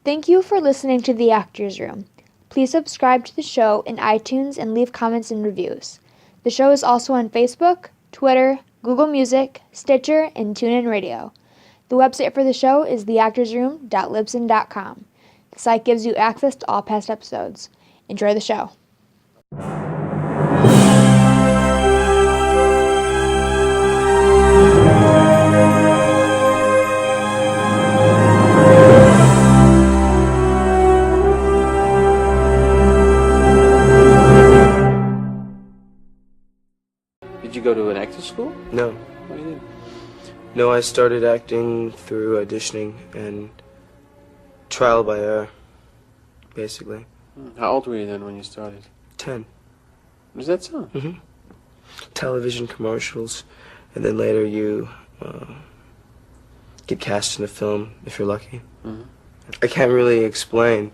Thank you for listening to The Actors Room. Please subscribe to the show in iTunes and leave comments and reviews. The show is also on Facebook, Twitter, Google Music, Stitcher, and TuneIn Radio. The website for the show is theactorsroom.libsyn.com. The site gives you access to all past episodes. Enjoy the show. Did you go to an acting school? No. What you did? No, I started acting through auditioning and trial by error, basically. How old were you then when you started? 10. Was that so? Mm-hmm. Television commercials, and then later you get cast in a film if you're lucky. Mm-hmm. I can't really explain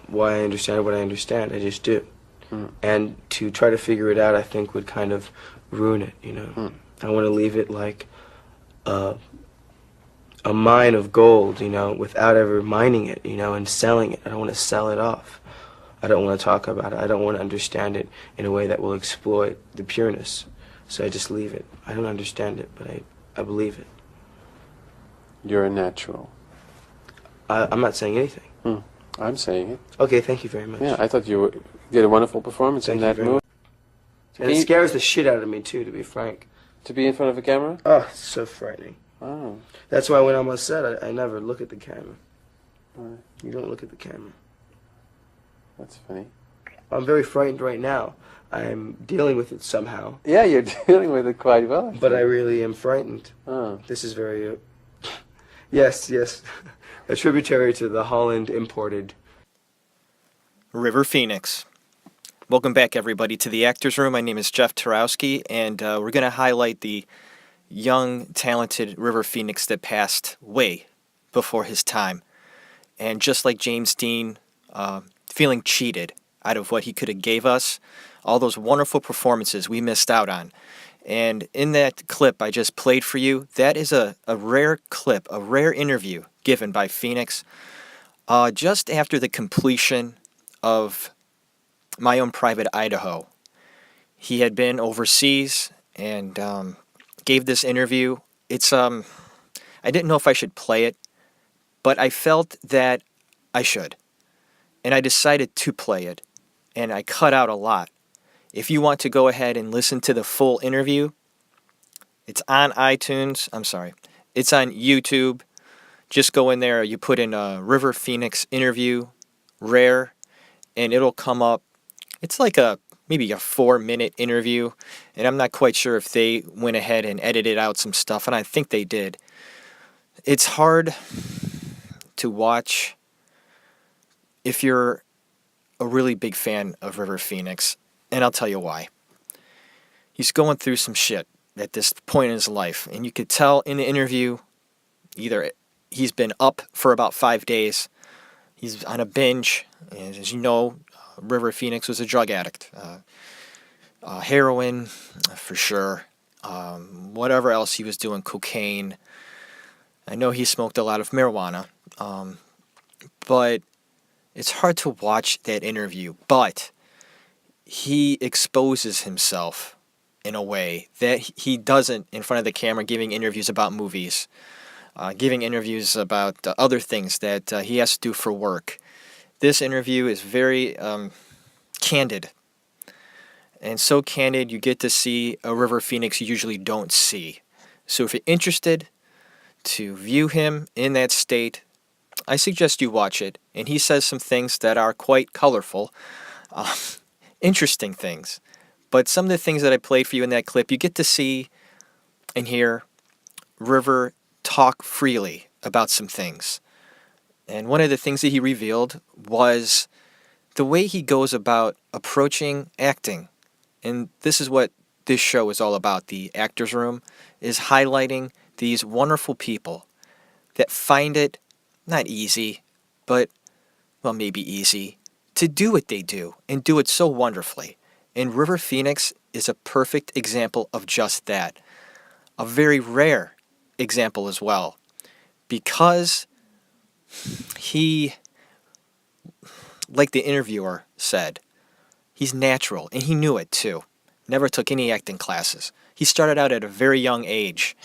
why I understand what I understand. I just do. And to try to figure it out, I think, would kind of ruin it, you know. I want to leave it like a mine of gold, you know, without ever mining it, you know, and selling it. I don't want to sell it off. I don't want to talk about it. I don't want to understand it in a way that will exploit the pureness. So I just leave it. I don't understand it, but I believe it. You're a natural. I'm not saying anything. I'm saying it. Okay, thank you very much. Yeah, I thought you did a wonderful performance Thank in you that very movie. And it scares the shit out of me, too, to be frank. To be in front of a camera? Oh, it's so frightening. Oh. That's why when I'm on set, I never look at the camera. Right. You don't look at the camera. That's funny. I'm very frightened right now. I'm dealing with it somehow. Yeah, you're dealing with it quite well. But I really am frightened. Oh. This is very... yes, a tributary to the Holland imported... River Phoenix. Welcome back, everybody, to the Actors Room. My name is Jeff Tarowski, and we're going to highlight the young, talented River Phoenix that passed way before his time. And just like James Dean, feeling cheated out of what he could have gave us, all those wonderful performances we missed out on. And in that clip I just played for you, that is a rare clip, a rare interview given by Phoenix just after the completion of My Own Private Idaho. He had been overseas and gave this interview. It's I didn't know if I should play it, but I felt that I should. And I decided to play it, and I cut out a lot. If you want to go ahead and listen to the full interview, it's on iTunes. It's on YouTube. Just go in there. You put in River Phoenix interview, rare, and it'll come up. It's like maybe a 4-minute interview, and I'm not quite sure if they went ahead and edited out some stuff, and I think they did. It's hard to watch if you're a really big fan of River Phoenix, and I'll tell you why. He's going through some shit at this point in his life, and you could tell in the interview either he's been up for about 5 days, he's on a binge, and as you know, River Phoenix was a drug addict. Heroin, for sure. Whatever else he was doing, cocaine. I know he smoked a lot of marijuana. But it's hard to watch that interview. But he exposes himself in a way that he doesn't in front of the camera, giving interviews about movies, giving interviews about other things that he has to do for work. This interview is very candid. And so candid, you get to see a River Phoenix you usually don't see. So if you're interested to view him in that state, I suggest you watch it. And he says some things that are quite colorful, interesting things. But some of the things that I played for you in that clip, you get to see and hear River talk freely about some things. And one of the things that he revealed was the way he goes about approaching acting. And this is what this show is all about, the Actors Room, is highlighting these wonderful people that find it not easy, but, well, maybe easy, to do what they do and do it so wonderfully. And River Phoenix is a perfect example of just that. A very rare example as well, because he like the interviewer said, he's natural, and he knew it too. Never took any acting classes. He started out at a very young age.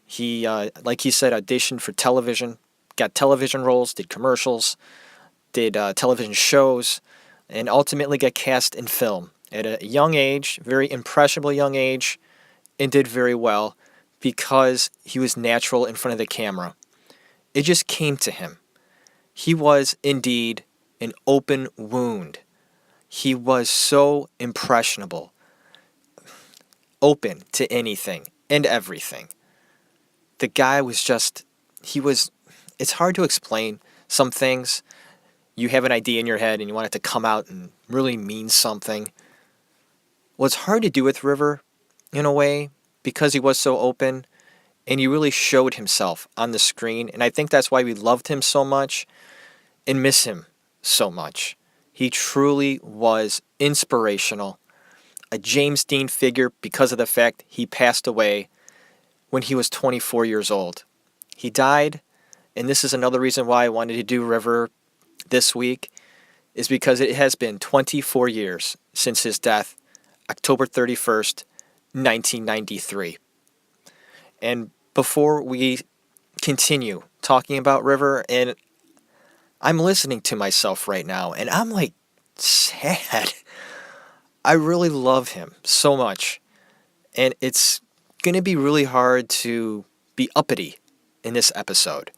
He, like he said, auditioned for television, got television roles, did commercials, did television shows, and ultimately got cast in film at a young age, very impressionable young age, and did very well because he was natural in front of the camera. It just came to him. He was indeed an open wound. He was so impressionable, open to anything and everything. The guy was just, it's hard to explain some things. You have an idea in your head and you want it to come out and really mean something. Well, it's hard to do with River in a way because he was so open and he really showed himself on the screen. And I think that's why we loved him so much and miss him so much. He truly was inspirational, a James Dean figure because of the fact he passed away when he was 24 years old. He died, and this is another reason why I wanted to do River this week, is because it has been 24 years since his death, October 31st, 1993. And before we continue talking about River, and I'm listening to myself right now, and I'm like sad. I really love him so much, and it's going to be really hard to be uppity in this episode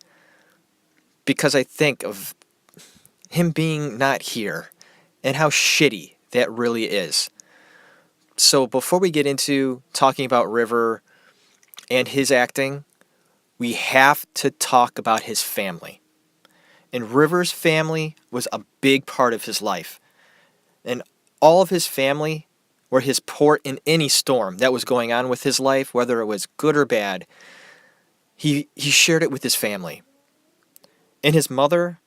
because I think of him being not here and how shitty that really is. So before we get into talking about River and his acting, we have to talk about his family. And River's family was a big part of his life. And all of his family were his port in any storm that was going on with his life, whether it was good or bad. He shared it with his family. And his mother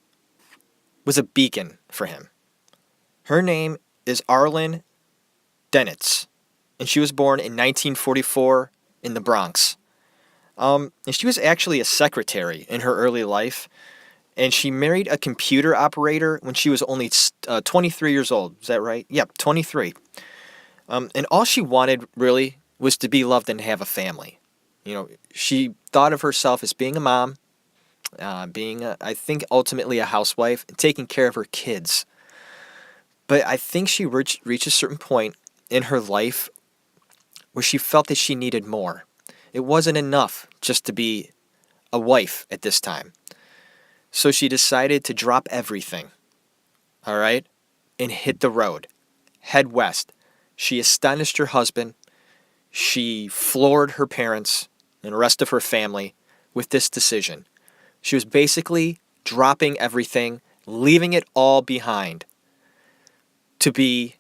was a beacon for him. Her name is Arlen Denitz, and she was born in 1944 in the Bronx. And she was actually a secretary in her early life, and she married a computer operator when she was only 23 years old. Is that right? Yep, 23. And all she wanted, really, was to be loved and have a family. You know, she thought of herself as being a mom, I think, ultimately a housewife, and taking care of her kids. But I think she reached a certain point in her life where she felt that she needed more. It wasn't enough just to be a wife at this time. So she decided to drop everything, all right, and hit the road, head west. She astonished her husband. She floored her parents and the rest of her family with this decision. She was basically dropping everything, leaving it all behind to be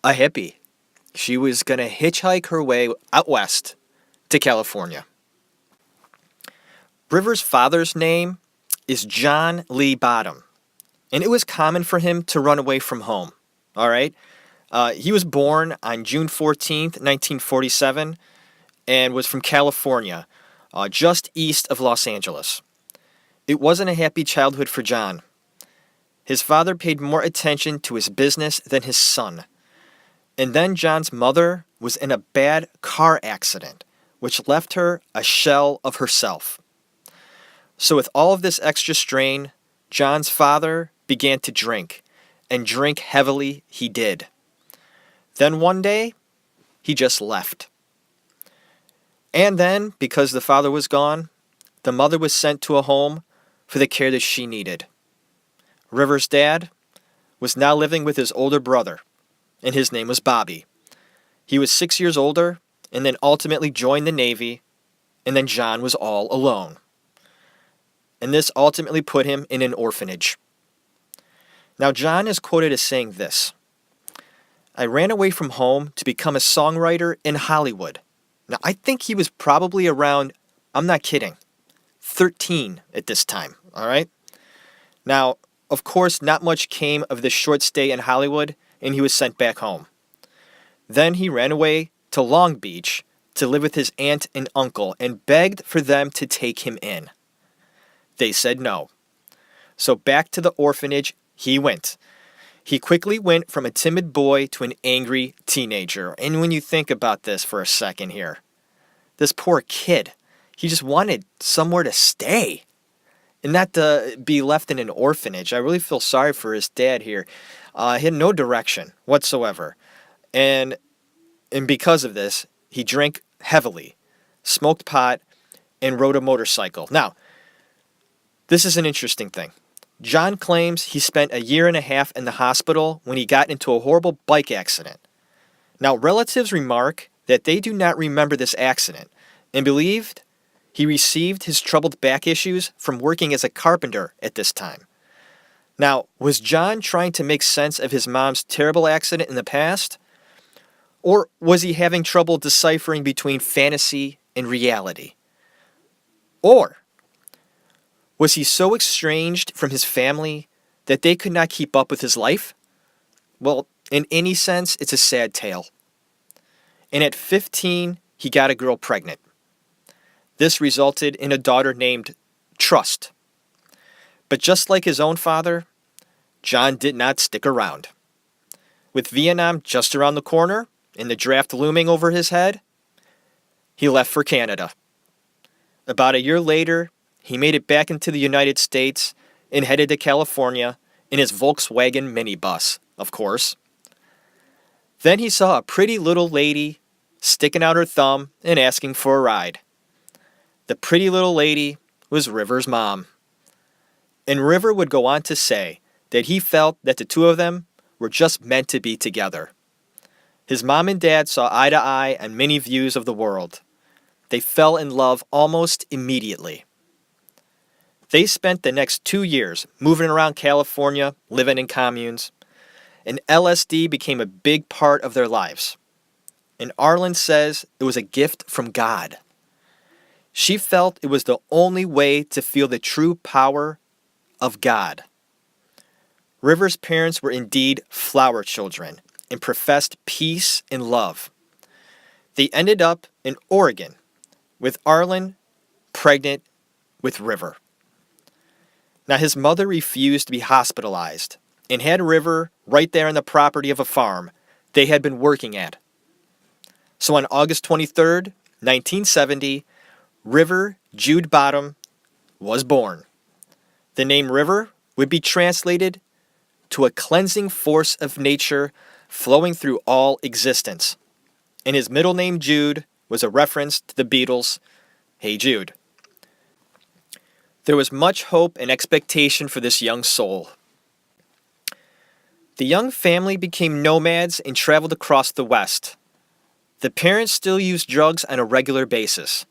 a hippie. She was going to hitchhike her way out west to California. River's father's name is John Lee Bottom, and it was common for him to run away from home, all right? He was born on June 14th, 1947, and was from California, just east of Los Angeles. It wasn't a happy childhood for John. His father paid more attention to his business than his son. And then John's mother was in a bad car accident, which left her a shell of herself. So with all of this extra strain, John's father began to drink, and drink heavily he did. Then one day, he just left. And then, because the father was gone, the mother was sent to a home for the care that she needed. River's dad was now living with his older brother, and his name was Bobby. He was 6 years older, and then ultimately joined the Navy, and then John was all alone. And this ultimately put him in an orphanage. Now, John is quoted as saying this: "I ran away from home to become a songwriter in Hollywood." Now, I think he was probably around, I'm not kidding, 13 at this time, all right? Now, of course, not much came of this short stay in Hollywood, and he was sent back home. Then he ran away to Long Beach to live with his aunt and uncle and begged for them to take him in. They said no. So back to the orphanage he went. He quickly went from a timid boy to an angry teenager. And when you think about this for a second here, this poor kid, he just wanted somewhere to stay and not to be left in an orphanage. I really feel sorry for his dad here. He had no direction whatsoever. And because of this, he drank heavily, smoked pot, and rode a motorcycle. Now, this is an interesting thing. John claims he spent a year and a half in the hospital when he got into a horrible bike accident. Now, relatives remark that they do not remember this accident and believed he received his troubled back issues from working as a carpenter at this time. Now, was John trying to make sense of his mom's terrible accident in the past? Or was he having trouble deciphering between fantasy and reality? Or was he so estranged from his family that they could not keep up with his life? Well, in any sense, it's a sad tale. And at 15, he got a girl pregnant. This resulted in a daughter named Trust. But just like his own father, John did not stick around. With Vietnam just around the corner and the draft looming over his head, he left for Canada. About a year later, he made it back into the United States and headed to California in his Volkswagen minibus, of course. Then he saw a pretty little lady sticking out her thumb and asking for a ride. The pretty little lady was River's mom. And River would go on to say that he felt that the two of them were just meant to be together. His mom and dad saw eye to eye on many views of the world. They fell in love almost immediately. They spent the next 2 years moving around California, living in communes, and LSD became a big part of their lives. And Arlen says it was a gift from God. She felt it was the only way to feel the true power of God. River's parents were indeed flower children and professed peace and love. They ended up in Oregon with Arlen pregnant with River. Now, his mother refused to be hospitalized and had River right there on the property of a farm they had been working at. So on August 23rd, 1970, River Jude Bottom was born. The name River would be translated to a cleansing force of nature flowing through all existence. And his middle name Jude was a reference to the Beatles' Hey Jude. There was much hope and expectation for this young soul. The young family became nomads and traveled across the West. The parents still used drugs on a regular basis.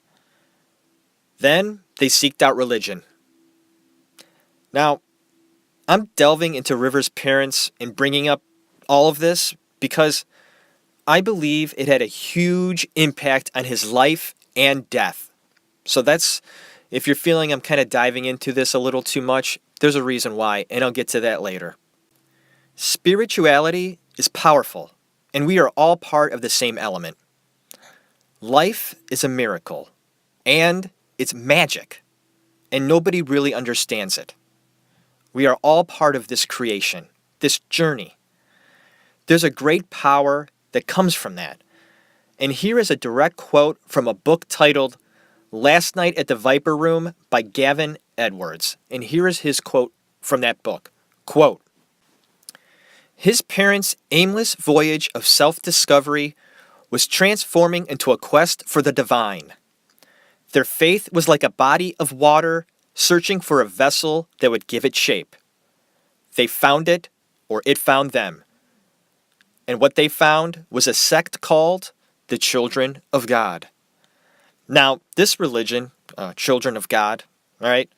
Then they seeked out religion. Now, I'm delving into River's parents and bringing up all of this because I believe it had a huge impact on his life and death. So if you're feeling I'm kind of diving into this a little too much, there's a reason why, and I'll get to that later. Spirituality is powerful, and we are all part of the same element. Life is a miracle, and it's magic, and nobody really understands it. We are all part of this creation, this journey. There's a great power that comes from that. And here is a direct quote from a book titled Last Night at the Viper Room by Gavin Edwards. And here is his quote from that book. Quote, "His parents' aimless voyage of self-discovery was transforming into a quest for the divine. Their faith was like a body of water searching for a vessel that would give it shape. They found it, or it found them. And what they found was a sect called the Children of God." Now, this religion, Children of God, all right,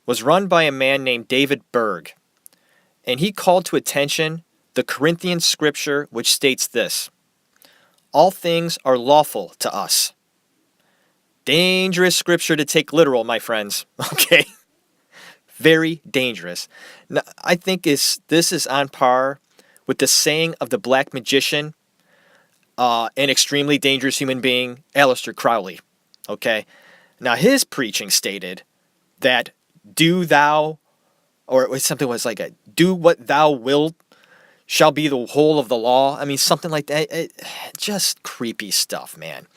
was run by a man named David Berg. And he called to attention the Corinthian scripture which states this: "All things are lawful to us." Dangerous scripture to take literal, my friends. Okay? Very dangerous. Now, I think this is on par with the saying of the black magician, an extremely dangerous human being, Aleister Crowley. Okay? Now, his preaching stated that do thou or something was like a do what thou wilt shall be the whole of the law. I mean, something like that. Just creepy stuff, man.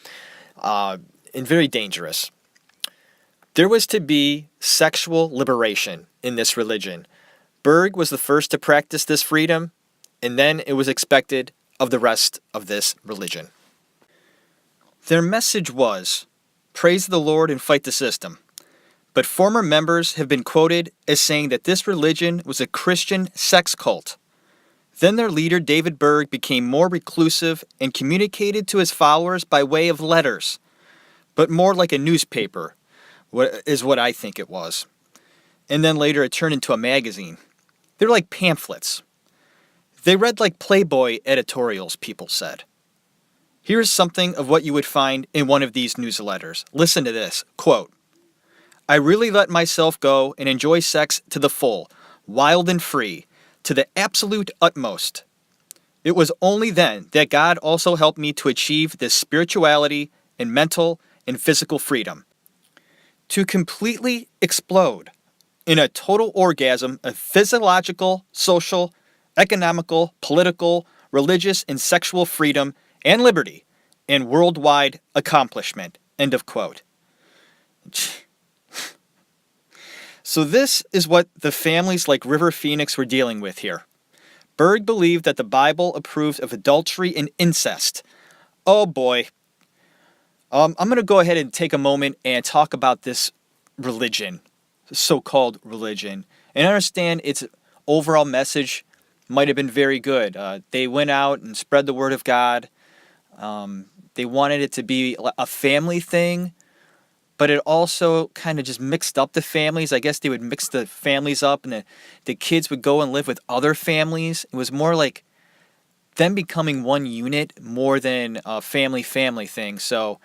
And very dangerous. There was to be sexual liberation in this religion. Berg was the first to practice this freedom, and then it was expected of the rest of this religion. Their message was, praise the Lord and fight the system. But former members have been quoted as saying that this religion was a Christian sex cult. Then their leader, David Berg, became more reclusive and communicated to his followers by way of letters, but more like a newspaper, is what I think it was. And then later it turned into a magazine. They're like pamphlets. They read like Playboy editorials, people said. Here's something of what you would find in one of these newsletters. Listen to this, quote, I really let myself go and enjoy sex to the full, wild and free, to the absolute utmost. It was only then that God also helped me to achieve this spirituality and mental and physical freedom. To completely explode in a total orgasm of physiological, social, economical, political, religious, and sexual freedom and liberty and worldwide accomplishment. End of quote. So this is what the families like River Phoenix were dealing with here. Berg believed that the Bible approved of adultery and incest. Oh boy. I'm going to go ahead and take a moment and talk about this religion, so-called religion, and understand its overall message might have been very good. They went out and spread the word of God. They wanted it to be a family thing, but it also kind of just mixed up the families. I guess they would mix the families up, and the kids would go and live with other families. It was more like them becoming one unit more than a family thing. So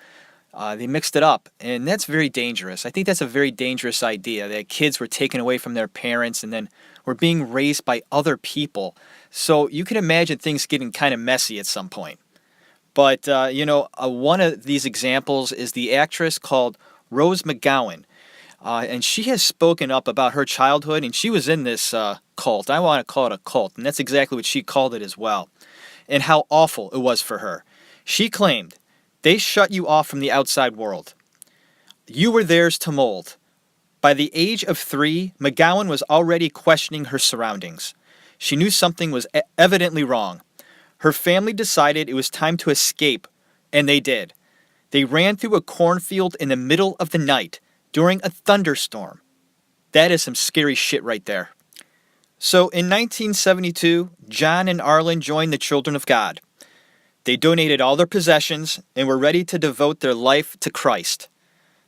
they mixed it up, and that's very dangerous. I think that's a very dangerous idea, that kids were taken away from their parents and then were being raised by other people. So you can imagine things getting kind of messy at some point. But, one of these examples is the actress called Rose McGowan. And she has spoken up about her childhood, and she was in this cult. I want to call it a cult, and that's exactly what she called it as well. And how awful it was for her. She claimed, they shut you off from the outside world. You were theirs to mold. By the age of 3, McGowan was already questioning her surroundings. She knew something was evidently wrong. Her family decided it was time to escape, and they did. They ran through a cornfield in the middle of the night during a thunderstorm. That is some scary shit right there. So in 1972, John and Arlen joined the Children of God. They donated all their possessions and were ready to devote their life to Christ.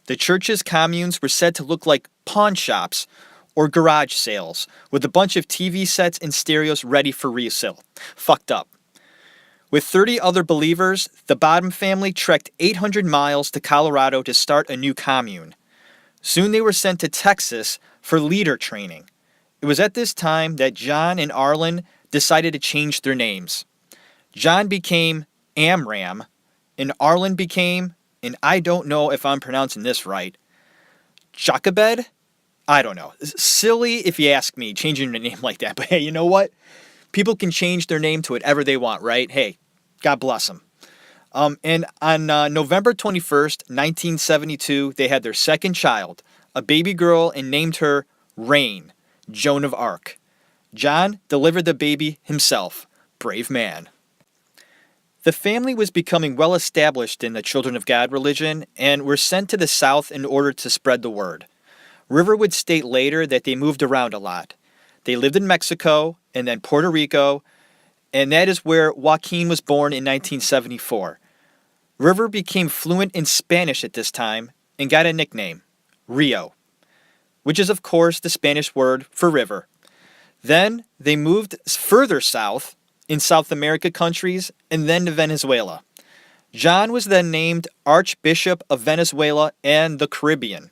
The church's communes were said to look like pawn shops or garage sales with a bunch of TV sets and stereos ready for resale. Fucked up. With 30 other believers, the Bottom family trekked 800 miles to Colorado to start a new commune. Soon they were sent to Texas for leader training. It was at this time that John and Arlen decided to change their names. John became Amram, and Arlen became, and I don't know if I'm pronouncing this right, Jochebed? I don't know. Silly if you ask me, changing a name like that. But hey, you know what? People can change their name to whatever they want, right? Hey, God bless them. And on November 21st, 1972, they had their second child, a baby girl, and named her Rain, Joan of Arc. John delivered the baby himself. Brave man. The family was becoming well established in the Children of God religion and were sent to the South in order to spread the word. River would state later that they moved around a lot. They lived in Mexico and then Puerto Rico, and that is where Joaquin was born in 1974. River became fluent in Spanish at this time and got a nickname, Rio, which is of course the Spanish word for river. Then they moved further south in South America countries and then to Venezuela. John was then named Archbishop of Venezuela and the Caribbean.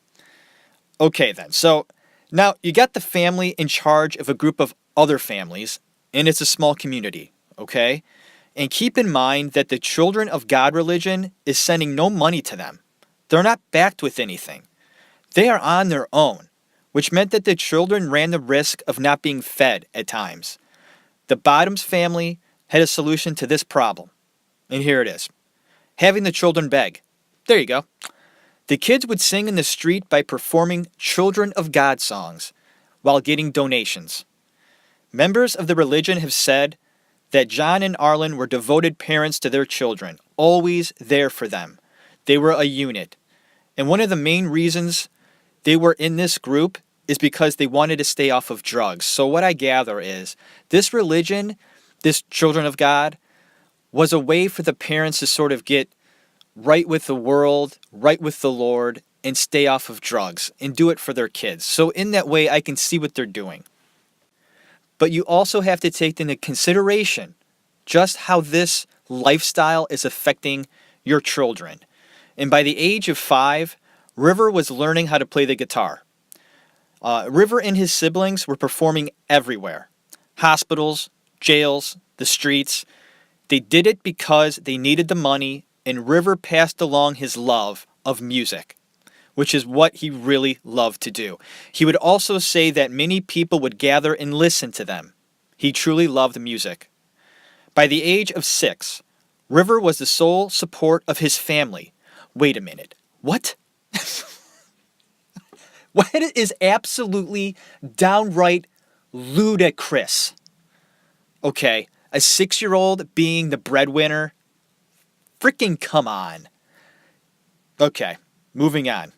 Okay then, so now you got the family in charge of a group of other families, and it's a small community, okay? And keep in mind that the Children of God religion is sending no money to them. They're not backed with anything. They are on their own, which meant that the children ran the risk of not being fed at times. The Bottoms family had a solution to this problem, and here it is. Having the children beg. There you go. The kids would sing in the street by performing Children of God songs while getting donations. Members of the religion have said that John and Arlen were devoted parents to their children, always there for them. They were a unit. And one of the main reasons they were in this group is because they wanted to stay off of drugs. So what I gather is this religion, this Children of God, was a way for the parents to sort of get right with the world, right with the Lord, and stay off of drugs and do it for their kids. So in that way, I can see what they're doing. But you also have to take into consideration just how this lifestyle is affecting your children. And by the age of 5, River was learning how to play the guitar. River and his siblings were performing everywhere. Hospitals, jails, the streets. They did it because they needed the money, and River passed along his love of music, which is what he really loved to do. He would also say that many people would gather and listen to them. He truly loved music. By the age of 6, River was the sole support of his family. Wait a minute. What? What is absolutely downright ludicrous? Okay, a 6-year-old being the breadwinner? Freaking come on. Okay, moving on.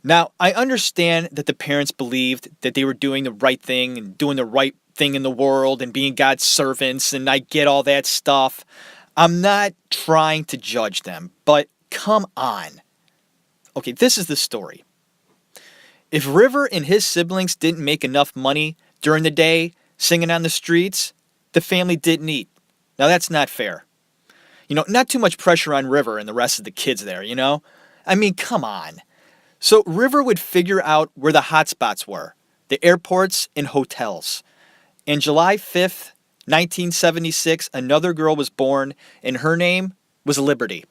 Now, I understand that the parents believed that they were doing the right thing and doing the right thing in the world and being God's servants, and I get all that stuff. I'm not trying to judge them, but come on. Okay, this is the story. If River and his siblings didn't make enough money during the day singing on the streets, the family didn't eat. Now, that's not fair. Not too much pressure on River and the rest of the kids there, I mean, come on. So River would figure out where the hot spots were, the airports and hotels. And July 5th, 1976, another girl was born, and her name was Liberty.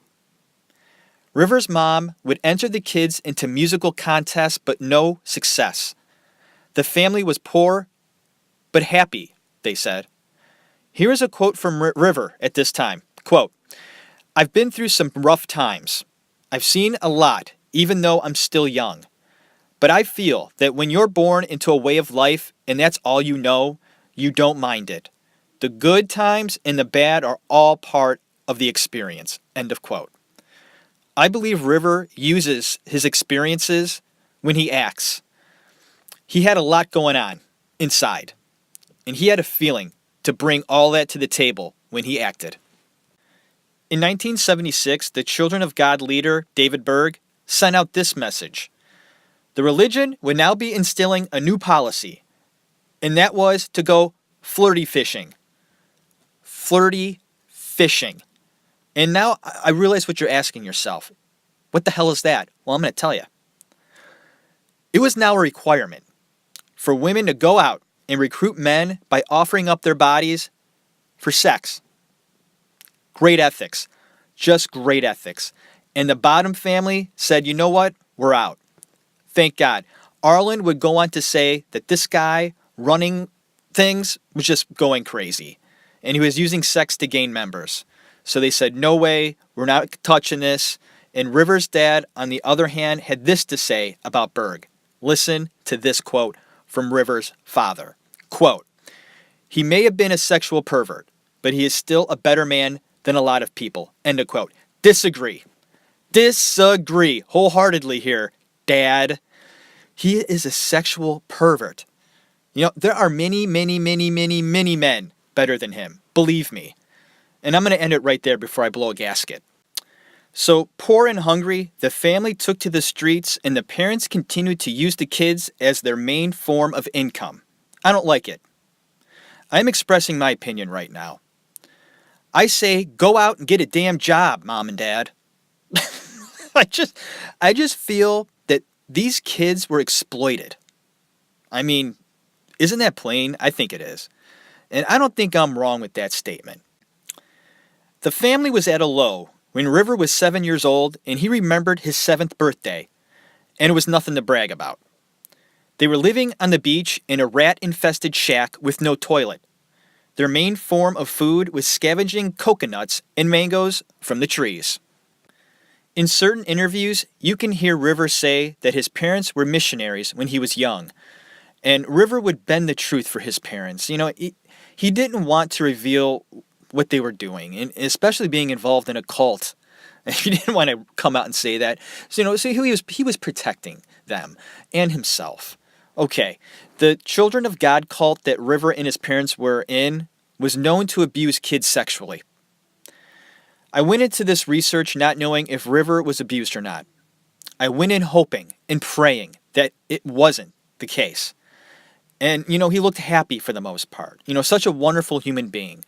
River's mom would enter the kids into musical contests, but no success. The family was poor, but happy, they said. Here is a quote from River at this time. Quote, "I've been through some rough times. I've seen a lot, even though I'm still young. But I feel that when you're born into a way of life and that's all you know, you don't mind it. The good times and the bad are all part of the experience." End of quote. I believe River uses his experiences when he acts. He had a lot going on inside, and he had a feeling to bring all that to the table when he acted. In 1976, the Children of God leader, David Berg, sent out this message. The religion would now be instilling a new policy, and that was to go flirty fishing. Flirty fishing. And now I realize what you're asking yourself. What the hell is that? Well, I'm going to tell you. It was now a requirement for women to go out and recruit men by offering up their bodies for sex. Great ethics. Just great ethics. And the Bottom family said, you know what? We're out. Thank God. Arlen would go on to say that this guy running things was just going crazy. And he was using sex to gain members. So they said, no way, we're not touching this. And River's dad, on the other hand, had this to say about Berg. Listen to this quote from River's father. Quote, "He may have been a sexual pervert, but he is still a better man than a lot of people." End of quote. Disagree. Disagree wholeheartedly here, Dad. He is a sexual pervert. There are many, many, many, many, many men better than him. Believe me. And I'm going to end it right there before I blow a gasket. So, poor and hungry, the family took to the streets, and the parents continued to use the kids as their main form of income. I don't like it. I'm expressing my opinion right now. I say, go out and get a damn job, Mom and Dad. I just feel that these kids were exploited. I mean, isn't that plain? I think it is. And I don't think I'm wrong with that statement. The family was at a low when River was 7 years old and he remembered his 7th birthday, and it was nothing to brag about. They were living on the beach in a rat-infested shack with no toilet. Their main form of food was scavenging coconuts and mangoes from the trees. In certain interviews, you can hear River say that his parents were missionaries when he was young. And River would bend the truth for his parents. He didn't want to reveal what they were doing, and especially being involved in a cult. He didn't want to come out and say that. So he was protecting them and himself. Okay, the Children of God cult that River and his parents were in was known to abuse kids sexually. I went into this research not knowing if River was abused or not. I went in hoping and praying that it wasn't the case. And, he looked happy for the most part. Such a wonderful human being.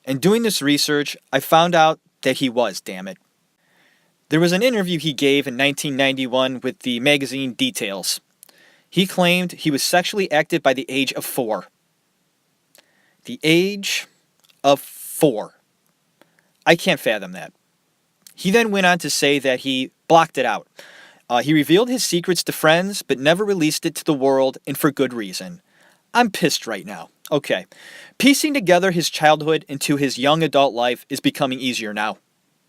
And doing this research, I found out that he was, damn it. There was an interview he gave in 1991 with the magazine Details. He claimed he was sexually active by the age of 4. The age of 4. I can't fathom that. He then went on to say that he blocked it out. He revealed his secrets to friends, but never released it to the world, and for good reason. I'm pissed right now. Okay. Piecing together his childhood into his young adult life is becoming easier now.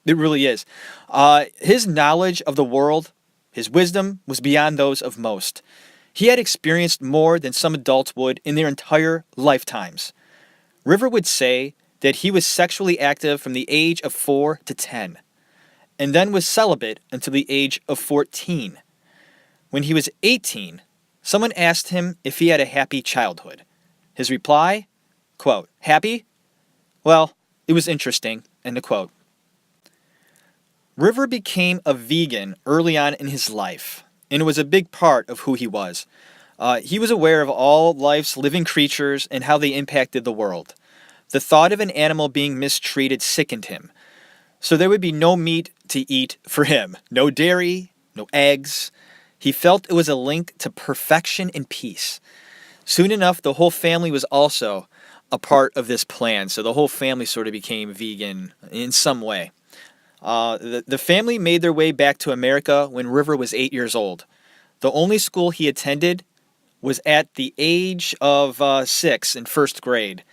It really is. His knowledge of the world, his wisdom, was beyond those of most. He had experienced more than some adults would in their entire lifetimes. River would say that he was sexually active from the age of 4 to 10, and then was celibate until the age of 14. When he was 18, someone asked him if he had a happy childhood. His reply, quote, "Happy? Well, it was interesting," end of quote. River became a vegan early on in his life, and it was a big part of who he was. He was aware of all life's living creatures and how they impacted the world. The thought of an animal being mistreated sickened him. So there would be no meat to eat for him. No dairy, no eggs. He felt it was a link to perfection and peace. Soon enough, the whole family was also a part of this plan. So the whole family sort of became vegan in some way. The family made their way back to America when River was 8 years old. The only school he attended was at the age of 6 in first grade.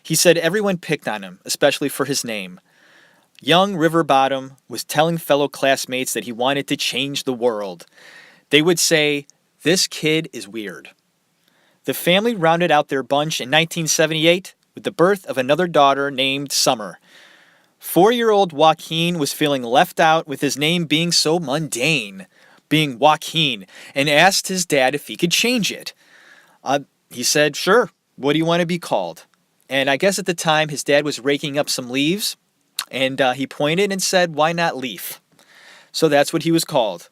He said everyone picked on him, especially for his name. Young River Bottom was telling fellow classmates that he wanted to change the world. They would say, "This kid is weird." The family rounded out their bunch in 1978 with the birth of another daughter named Summer. 4-year-old Joaquin was feeling left out with his name being so mundane, being Joaquin, and asked his dad if he could change it. He said, "Sure, what do you want to be called?" And I guess at the time his dad was raking up some leaves, and he pointed and said, "Why not Leaf?" So that's what he was called.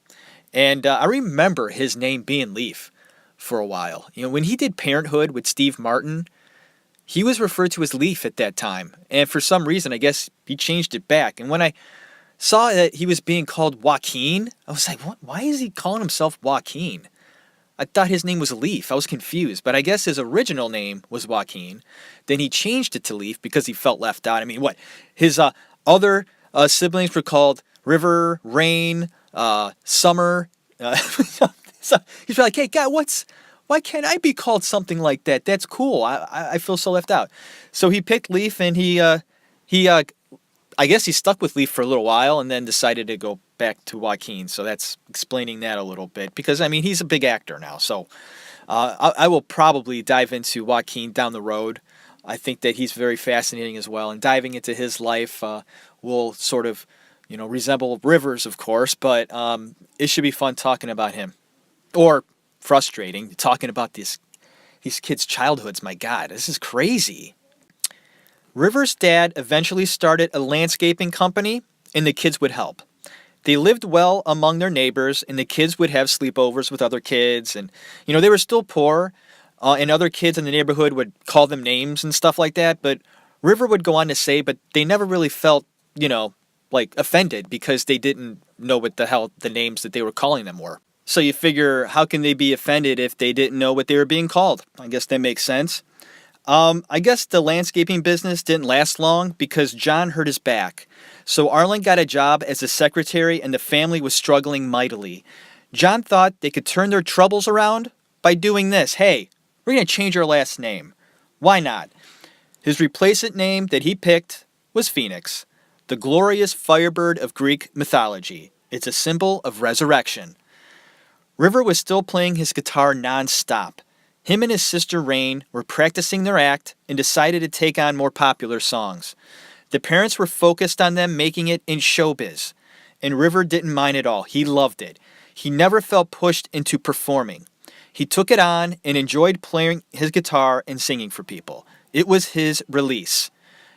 And I remember his name being Leaf for a while. When he did Parenthood with Steve Martin, he was referred to as Leaf at that time. And for some reason, I guess he changed it back. And when I saw that he was being called Joaquin, I was like, what? Why is he calling himself Joaquin? I thought his name was Leaf. I was confused. But I guess his original name was Joaquin. Then he changed it to Leaf because he felt left out. I mean, what? His other siblings were called River, Rain, Summer. So he's like, "Hey, God, why can't I be called something like that? That's cool. I feel so left out." So he picked Leaf, and he I guess he stuck with Leaf for a little while, and then decided to go back to Joaquin. So that's explaining that a little bit, because I mean he's a big actor now. So I will probably dive into Joaquin down the road. I think that he's very fascinating as well, and diving into his life will sort of resemble Rivers, of course, but it should be fun talking about him. Or frustrating, talking about these kids' childhoods. My God, this is crazy. River's dad eventually started a landscaping company, and the kids would help. They lived well among their neighbors, and the kids would have sleepovers with other kids. And, they were still poor, and other kids in the neighborhood would call them names and stuff like that. But River would go on to say, but they never really felt, offended, because they didn't know what the hell the names that they were calling them were. So you figure, how can they be offended if they didn't know what they were being called? I guess that makes sense. I guess the landscaping business didn't last long because John hurt his back. So Arlen got a job as a secretary, and the family was struggling mightily. John thought they could turn their troubles around by doing this. Hey, we're going to change our last name. Why not? His replacement name that he picked was Phoenix, the glorious firebird of Greek mythology. It's a symbol of resurrection. River was still playing his guitar non-stop. Him and his sister Rain were practicing their act and decided to take on more popular songs. The parents were focused on them making it in showbiz, and River didn't mind at all. He loved it. He never felt pushed into performing. He took it on and enjoyed playing his guitar and singing for people. It was his release.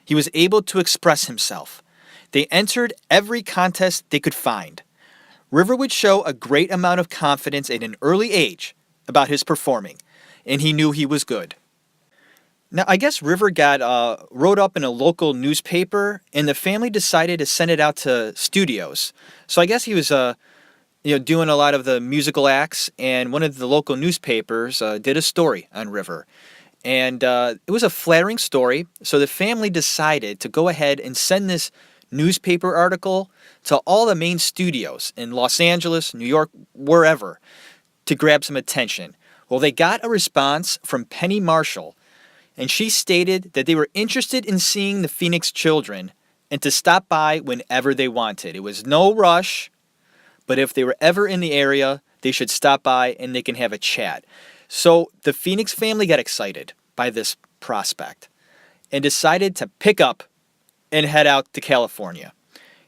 He was able to express himself. They entered every contest they could find. River would show a great amount of confidence at an early age about his performing, and he knew he was good. Now, I guess River got wrote up in a local newspaper, and the family decided to send it out to studios. So I guess he was doing a lot of the musical acts, and one of the local newspapers did a story on River. And it was a flattering story, so the family decided to go ahead and send this newspaper article to all the main studios in Los Angeles, New York, wherever, to grab some attention. Well, they got a response from Penny Marshall, and she stated that they were interested in seeing the Phoenix children and to stop by whenever they wanted. It was no rush, but if they were ever in the area, they should stop by and they can have a chat. So the Phoenix family got excited by this prospect and decided to pick up and head out to California.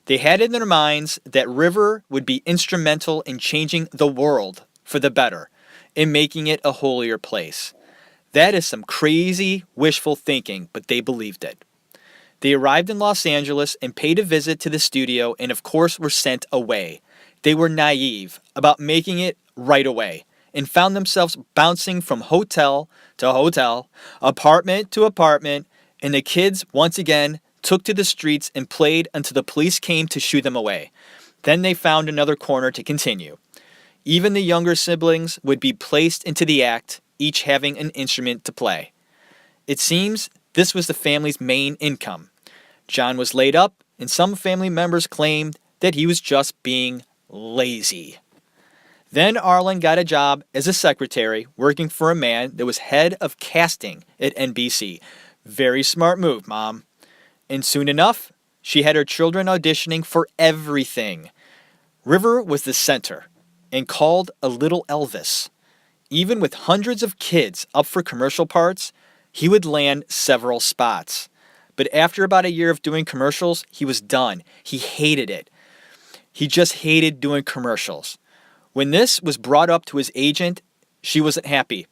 They had in their minds that River would be instrumental in changing the world for the better and making it a holier place. That is some crazy, wishful thinking, but they believed it. They arrived in Los Angeles and paid a visit to the studio and of course were sent away. They were naive about making it right away and found themselves bouncing from hotel to hotel, apartment to apartment, and the kids once again took to the streets and played until the police came to shoo them away. Then they found another corner to continue. Even the younger siblings would be placed into the act, each having an instrument to play. It seems this was the family's main income. John was laid up, and some family members claimed that he was just being lazy. Then Arlen got a job as a secretary working for a man that was head of casting at NBC. Very smart move, Mom. And soon enough, she had her children auditioning for everything. River was the center and called a little Elvis. Even with hundreds of kids up for commercial parts, he would land several spots. But after about a year of doing commercials, he was done. He hated it. He just hated doing commercials. When this was brought up to his agent, she wasn't happy.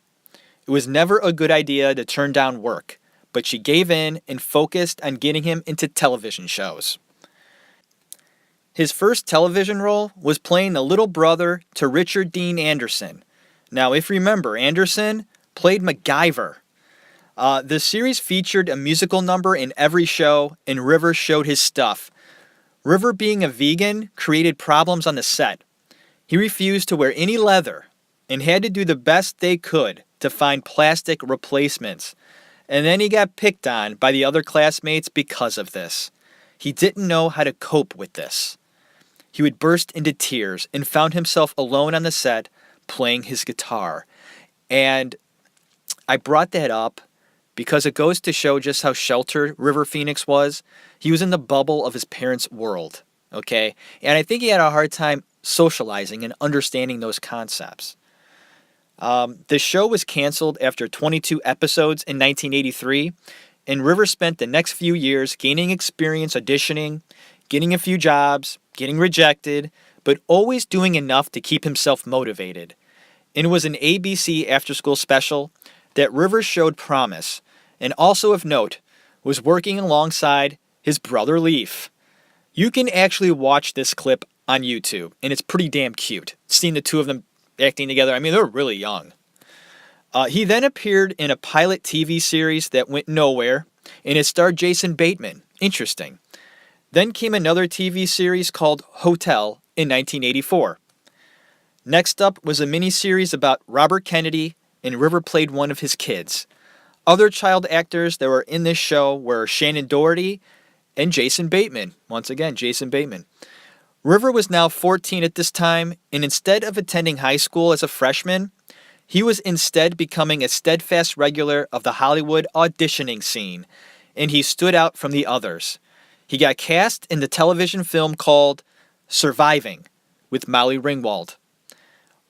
It was never a good idea to turn down work, but she gave in and focused on getting him into television shows. His first television role was playing the little brother to Richard Dean Anderson. Now, if you remember, Anderson played MacGyver. The series featured a musical number in every show, and River showed his stuff. River, being a vegan, created problems on the set. He refused to wear any leather and had to do the best they could to find plastic replacements. And then he got picked on by the other classmates because of this. He didn't know how to cope with this. He would burst into tears and found himself alone on the set playing his guitar. And I brought that up because it goes to show just how sheltered River Phoenix was. He was in the bubble of his parents' world, okay? And I think he had a hard time socializing and understanding those concepts. The show was canceled after 22 episodes in 1983, and River spent the next few years gaining experience auditioning, getting a few jobs, getting rejected, but always doing enough to keep himself motivated. And it was an ABC after-school special that River showed promise, and also of note, was working alongside his brother Leaf. You can actually watch this clip on YouTube, and it's pretty damn cute. Seeing the two of them acting together, I mean, they're really young. He then appeared in a pilot TV series that went nowhere, and it starred Jason Bateman. Interesting. Then came another TV series called Hotel in 1984. Next up was a miniseries about Robert Kennedy, and River played one of his kids. Other child actors that were in this show were Shannon Doherty and Jason Bateman. Once again, Jason Bateman. River was now 14 at this time, and instead of attending high school as a freshman, He was instead becoming a steadfast regular of the Hollywood auditioning scene, and he stood out from the others. He got cast in the television film called Surviving with Molly Ringwald.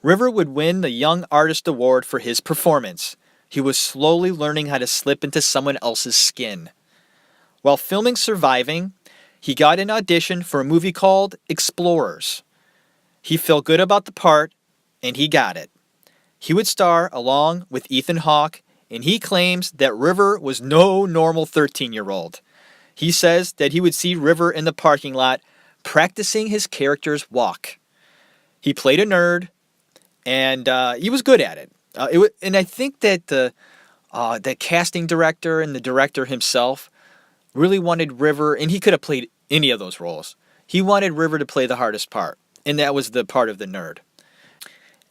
River would win the Young Artist Award for his performance. He was slowly learning how to slip into someone else's skin. While filming Surviving, he got an audition for a movie called Explorers. He felt good about the part, and he got it. He would star along with Ethan Hawke, and he claims that River was no normal 13-year-old. He says that he would see River in the parking lot practicing his character's walk. He played a nerd, and he was good at it. And I think that the casting director and the director himself really wanted River, and he could have played any of those roles. He wanted River to play the hardest part, and that was the part of the nerd.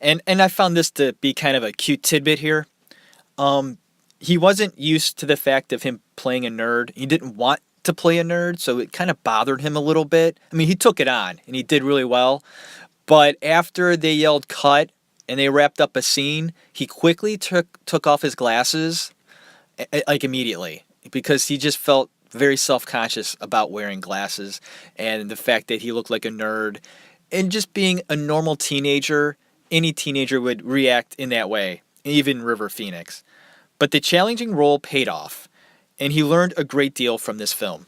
And I found this to be kind of a cute tidbit here. He wasn't used to the fact of him playing a nerd. He didn't want to play a nerd, so it kind of bothered him a little bit. I mean, he took it on, and he did really well. But after they yelled cut and they wrapped up a scene, he quickly took off his glasses, like immediately, because he just felt very self-conscious about wearing glasses and the fact that he looked like a nerd. And just being a normal teenager, any teenager would react in that way, even River Phoenix. But the challenging role paid off, and he learned a great deal from this film.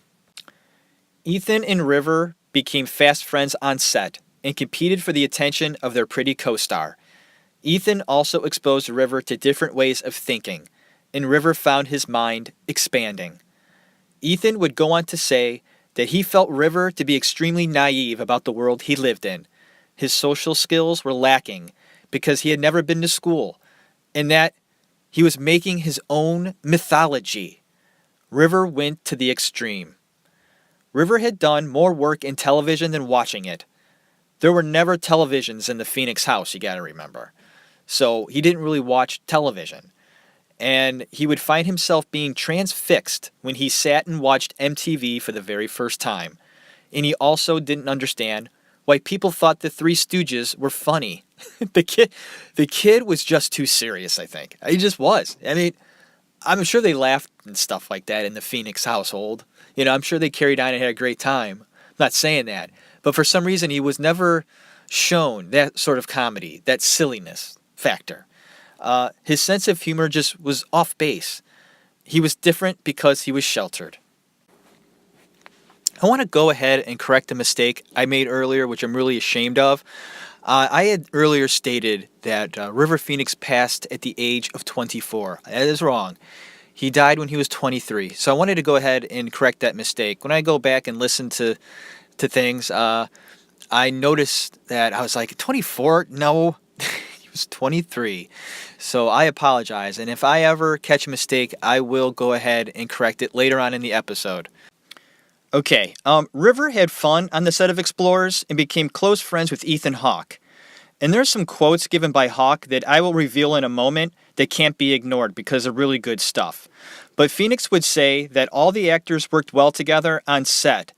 Ethan and River became fast friends on set and competed for the attention of their pretty co-star. Ethan also exposed River to different ways of thinking, and River found his mind expanding. Ethan would go on to say that he felt River to be extremely naive about the world he lived in. His social skills were lacking because he had never been to school, and that he was making his own mythology. River went to the extreme. River had done more work in television than watching it. There were never televisions in the Phoenix house, you gotta remember. So he didn't really watch television. And he would find himself being transfixed when he sat and watched MTV for the very first time. And he also didn't understand why people thought the Three Stooges were funny. The kid was just too serious, I think. He just was. I mean, I'm sure they laughed and stuff like that in the Phoenix household. You know, I'm sure they carried on and had a great time. I'm not saying that. But for some reason, he was never shown that sort of comedy, that silliness factor. His sense of humor just was off base. He was different because he was sheltered. I want to go ahead and correct a mistake I made earlier, which I'm really ashamed of. I had earlier stated that River Phoenix passed at the age of 24. That is wrong. He died when he was 23. So I wanted to go ahead and correct that mistake. When I go back and listen to things, I noticed that I was like, 24? No, he was 23. So I apologize. And if I ever catch a mistake, I will go ahead and correct it later on in the episode. Okay, River had fun on the set of Explorers and became close friends with Ethan Hawke. And there's some quotes given by Hawke that I will reveal in a moment that can't be ignored because they're really good stuff. But Phoenix would say that all the actors worked well together on set.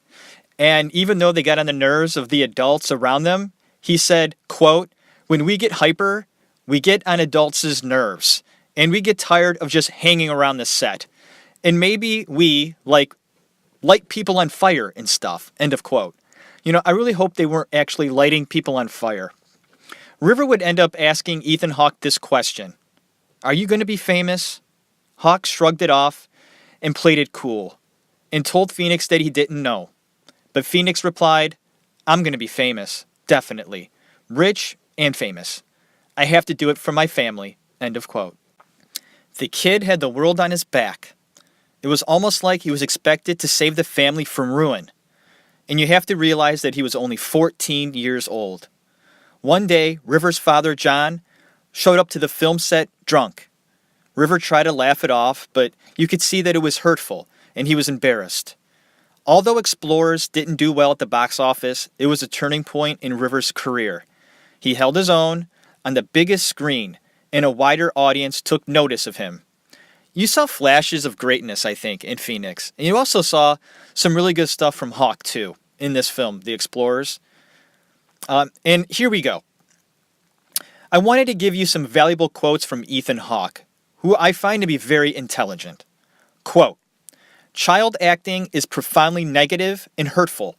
And even though they got on the nerves of the adults around them, he said, quote, "When we get hyper, we get on adults' nerves. And we get tired of just hanging around the set. And maybe we, light people on fire and stuff," end of quote. You know, I really hope they weren't actually lighting people on fire. River would end up asking Ethan Hawke this question: "Are you going to be famous?" Hawke shrugged it off and played it cool and told Phoenix that he didn't know. But Phoenix replied, "I'm going to be famous, definitely. Rich and famous. I have to do it for my family," end of quote. The kid had the world on his back. It was almost like he was expected to save the family from ruin. And you have to realize that he was only 14 years old. One day, River's father, John, showed up to the film set drunk. River tried to laugh it off, but you could see that it was hurtful, and he was embarrassed. Although Explorers didn't do well at the box office, it was a turning point in River's career. He held his own on the biggest screen, and a wider audience took notice of him. You saw flashes of greatness, I think, in Phoenix. And you also saw some really good stuff from Hawke, too, in this film, The Explorers. And here we go. I wanted to give you some valuable quotes from Ethan Hawke, who I find to be very intelligent. Quote, "Child acting is profoundly negative and hurtful.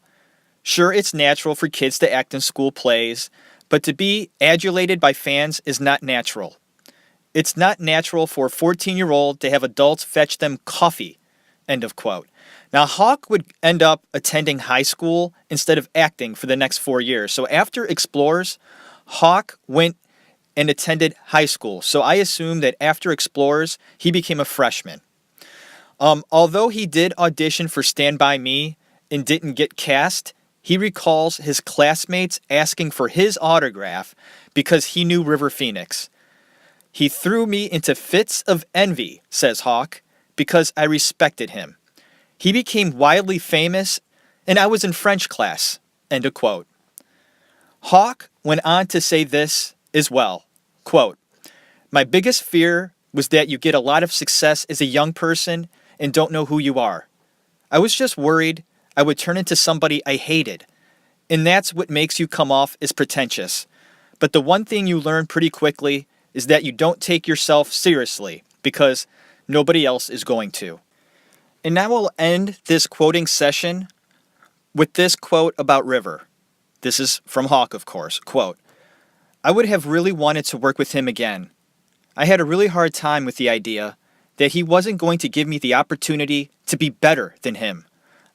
Sure, it's natural for kids to act in school plays, but to be adulated by fans is not natural. It's not natural for a 14-year-old to have adults fetch them coffee." End of quote. Now, Hawke would end up attending high school instead of acting for the next 4 years. So after Explorers, Hawke went and attended high school. So I assume that after Explorers, he became a freshman. Although he did audition for Stand By Me and didn't get cast, he recalls his classmates asking for his autograph because he knew River Phoenix. "He threw me into fits of envy," says Hawke, "because I respected him. He became widely famous, and I was in French class." End of quote. Hawke went on to say this as well. Quote, "My biggest fear was that you get a lot of success as a young person and don't know who you are. I was just worried I would turn into somebody I hated. And that's what makes you come off as pretentious. But the one thing you learn pretty quickly is that you don't take yourself seriously because nobody else is going to." And now we'll end this quoting session with this quote about River. This is from Hawke, of course. Quote, "I would have really wanted to work with him again. I had a really hard time with the idea that he wasn't going to give me the opportunity to be better than him.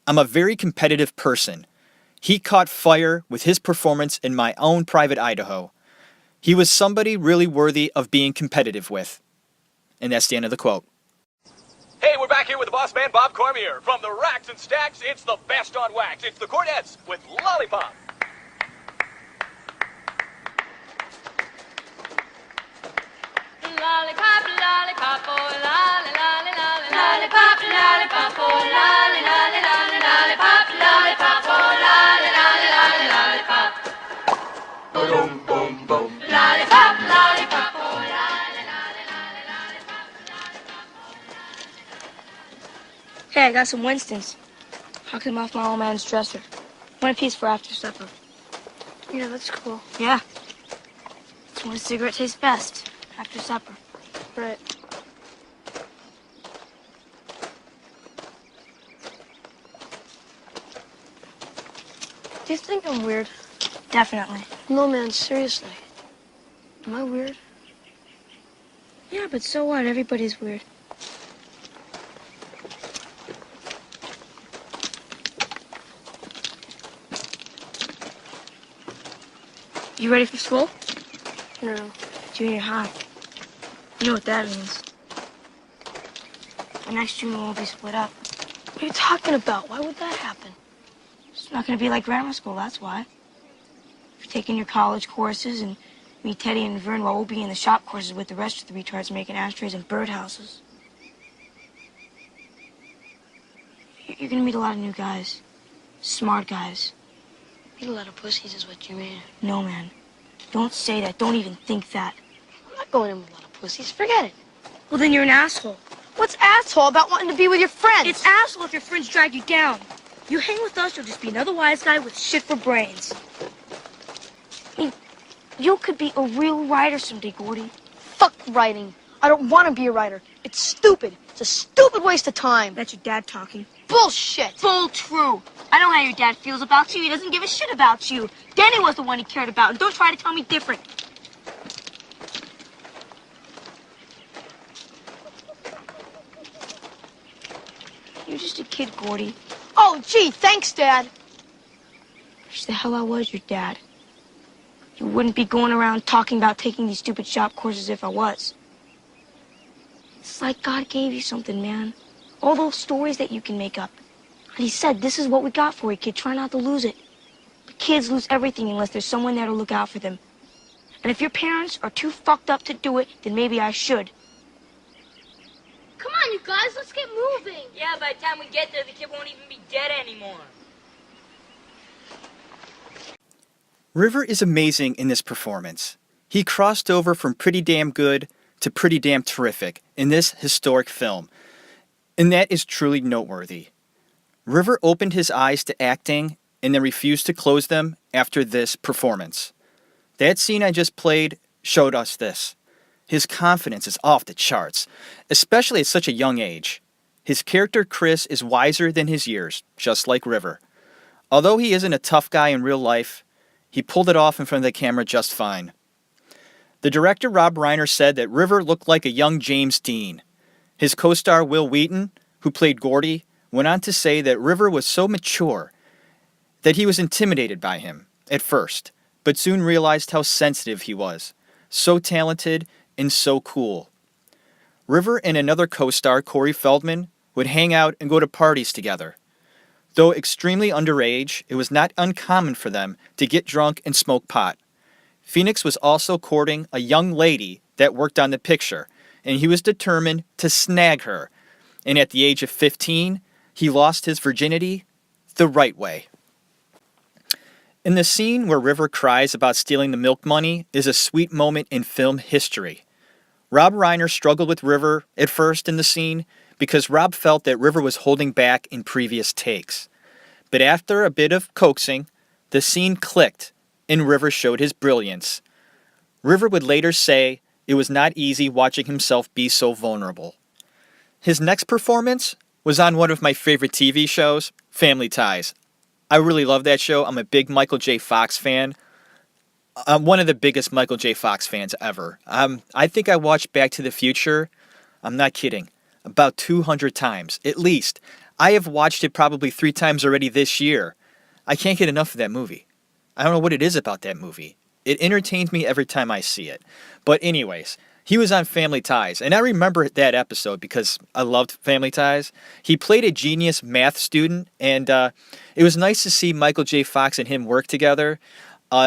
I'm a very competitive person. He caught fire with his performance in my own private Idaho. He was somebody really worthy of being competitive with." And that's the end of the quote. Hey, we're back here with the boss man, Bob Cormier. From the Racks and Stacks, it's the best on wax. It's the Cornettes with Lollipop. Lollipop, lollipop, oh, lolly, lolly, lolly, lollipop, lollipop, oh, lolly, lolly, lolly, lollipop, lollipop, oh, lolly, lolly, lolly, lollipop. Boom, boom, boom. Lollipop, lollipop, oh, lolly, lolly, lolly, lollipop, lollipop. Hey, I got some Winstons. Knocked them off my old man's dresser. One apiece for after supper. Yeah, that's cool. Yeah. It's when a cigarette tastes best. After supper. Right. Do you think I'm weird? Definitely. No, man, seriously. Am I weird? Yeah, but so what? Everybody's weird. You ready for school? No. Junior high. You know what that means. The next junior will be split up. What are you talking about? Why would that happen? It's not going to be like grammar school, that's why. You're taking your college courses, and me, Teddy, and Vern, well, we'll be in the shop courses with the rest of the retards making ashtrays and birdhouses. You're going to meet a lot of new guys. Smart guys. Meet a lot of pussies is what you mean. No, man. Don't say that. Don't even think that. I'm not going in with a lot of pussies. Forget it. Well, then you're an asshole. What's asshole about wanting to be with your friends? It's asshole if your friends drag you down. You hang with us, you'll just be another wise guy with shit for brains. I mean, you could be a real writer someday, Gordy. Fuck writing. I don't want to be a writer. It's stupid. It's a stupid waste of time. That's your dad talking. Bullshit. Full true. I know how your dad feels about you. He doesn't give a shit about you. Danny was the one he cared about, and don't try to tell me different. You're just a kid, Gordy. Oh, gee, thanks, Dad. Wish the hell I was your dad. You wouldn't be going around talking about taking these stupid shop courses if I was. It's like God gave you something, man. All those stories that you can make up. And he said, this is what we got for you, kid. Try not to lose it. But kids lose everything unless there's someone there to look out for them. And if your parents are too fucked up to do it, then maybe I should. Come on, you guys, let's get moving. Yeah, by the time we get there, the kid won't even be dead anymore. River is amazing in this performance. He crossed over from pretty damn good to pretty damn terrific in this historic film, and that is truly noteworthy. River opened his eyes to acting and then refused to close them after this performance. That scene I just played showed us this. His confidence is off the charts, especially at such a young age. His character Chris is wiser than his years, just like River. Although he isn't a tough guy in real life, he pulled it off in front of the camera just fine. The director Rob Reiner said that River looked like a young James Dean. His co-star Will Wheaton, who played Gordy, went on to say that River was so mature that he was intimidated by him at first, but soon realized how sensitive he was, so talented and so cool. River and another co-star, Corey Feldman, would hang out and go to parties together. Though extremely underage, it was not uncommon for them to get drunk and smoke pot. Phoenix was also courting a young lady that worked on the picture, and he was determined to snag her. And at the age of 15, he lost his virginity the right way. In the scene where River cries about stealing the milk money is a sweet moment in film history. Rob Reiner struggled with River at first in the scene because Rob felt that River was holding back in previous takes. But after a bit of coaxing, the scene clicked and River showed his brilliance. River would later say it was not easy watching himself be so vulnerable. His next performance was on one of my favorite TV shows, Family Ties. I really love that show. I'm a big Michael J. Fox fan. I'm one of the biggest Michael J. Fox fans ever. I think I watched Back to the Future, I'm not kidding, about 200 times, at least. I have watched it probably 3 times already this year. I can't get enough of that movie. I don't know what it is about that movie. It entertains me every time I see it. But anyways, he was on Family Ties, and I remember that episode because I loved Family Ties. He played a genius math student, and it was nice to see Michael J. Fox and him work together.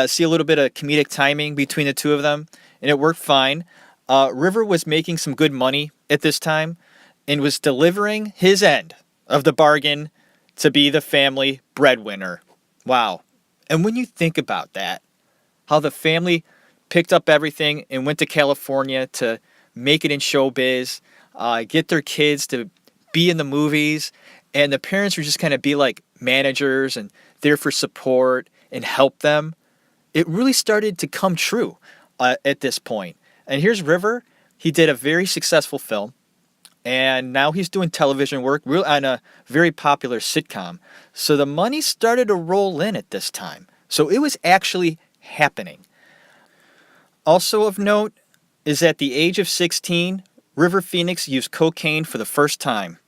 See a little bit of comedic timing between the two of them, and it worked fine. River was making some good money at this time and was delivering his end of the bargain to be the family breadwinner. Wow. And when you think about that, how the family picked up everything and went to California to make it in showbiz, get their kids to be in the movies, and the parents were just kind of be like managers and there for support and help them. It really started to come true at this point. And here's River. He did a very successful film, and now he's doing television work on a very popular sitcom. So the money started to roll in at this time. So it was actually happening. Also of note is at the age of 16, River Phoenix used cocaine for the first time.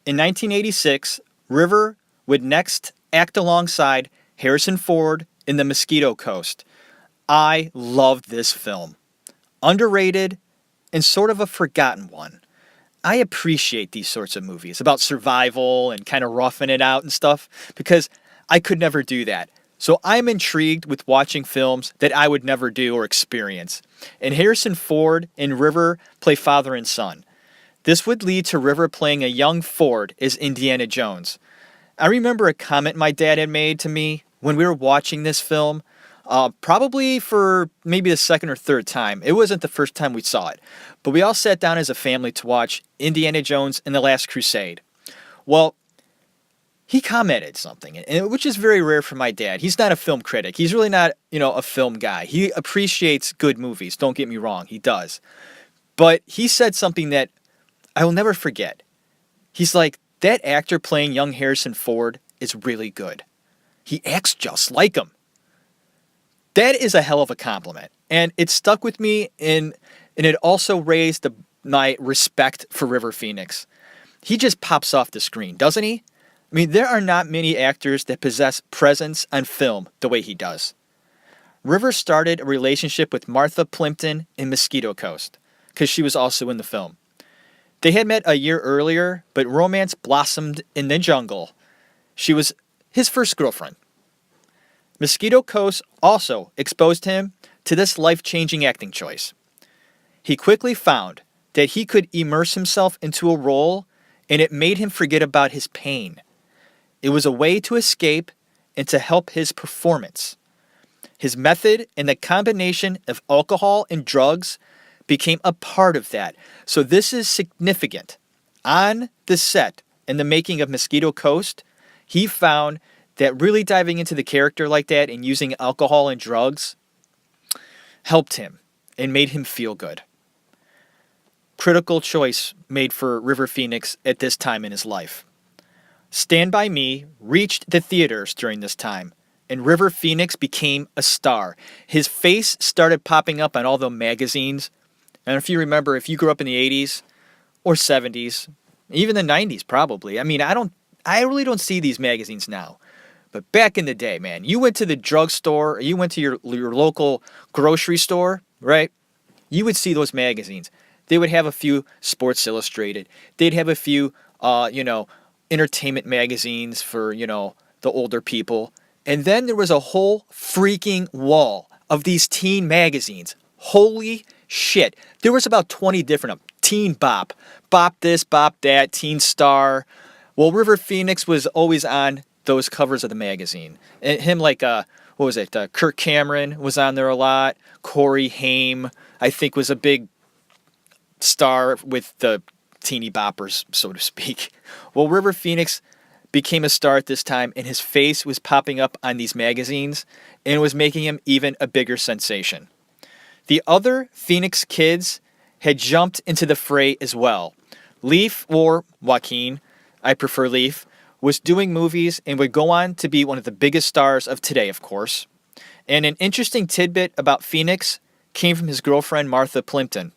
In 1986, River would next act alongside Harrison Ford in The Mosquito Coast. I loved this film. Underrated and sort of a forgotten one. I appreciate these sorts of movies about survival and kind of roughing it out and stuff because I could never do that. So I'm intrigued with watching films that I would never do or experience. And Harrison Ford and River play father and son. This would lead to River playing a young Ford as Indiana Jones. I remember a comment my dad had made to me when we were watching this film, probably for maybe the second or third time. It wasn't the first time we saw it, but we all sat down as a family to watch Indiana Jones and the Last Crusade. Well, he commented something, which is very rare for my dad. He's not a film critic. He's really not, a film guy. He appreciates good movies. Don't get me wrong. He does. But he said something that I will never forget. He's like, that actor playing young Harrison Ford is really good. He acts just like him. That is a hell of a compliment. And it stuck with me, and it also raised my respect for River Phoenix. He just pops off the screen, doesn't he? I mean, there are not many actors that possess presence on film the way he does. River started a relationship with Martha Plimpton in Mosquito Coast, because she was also in the film. They had met a year earlier, but romance blossomed in the jungle. She was his first girlfriend. Mosquito Coast also exposed him to this life-changing acting choice. He quickly found that he could immerse himself into a role, and it made him forget about his pain. It was a way to escape and to help his performance. His method and the combination of alcohol and drugs became a part of that. So this is significant. On the set and the making of Mosquito Coast, he found that really diving into the character like that and using alcohol and drugs helped him. and made him feel good. Critical choice made for River Phoenix at this time in his life. Stand By Me reached the theaters during this time, and River Phoenix became a star. His face started popping up on all the magazines. And if you remember, if you grew up in the 80s or 70s, even the 90s probably. I mean, I really don't see these magazines now. But back in the day, man, you went to the drugstore, or you went to your local grocery store, right? You would see those magazines. They would have a few Sports Illustrated. They'd have a few, entertainment magazines for, the older people. And then there was a whole freaking wall of these teen magazines. Holy shit. There was about 20 different of them. Teen Bop. Bop this, Bop that, Teen Star. Well, River Phoenix was always on those covers of the magazine. And him Kirk Cameron was on there a lot. Corey Haim, I think, was a big star with the teeny boppers, so to speak. Well, River Phoenix became a star at this time, and his face was popping up on these magazines, and was making him even a bigger sensation. The other Phoenix kids had jumped into the fray as well. Leaf, or Joaquin, I prefer Leaf, was doing movies and would go on to be one of the biggest stars of today, of course. And an interesting tidbit about Phoenix came from his girlfriend, Martha Plimpton.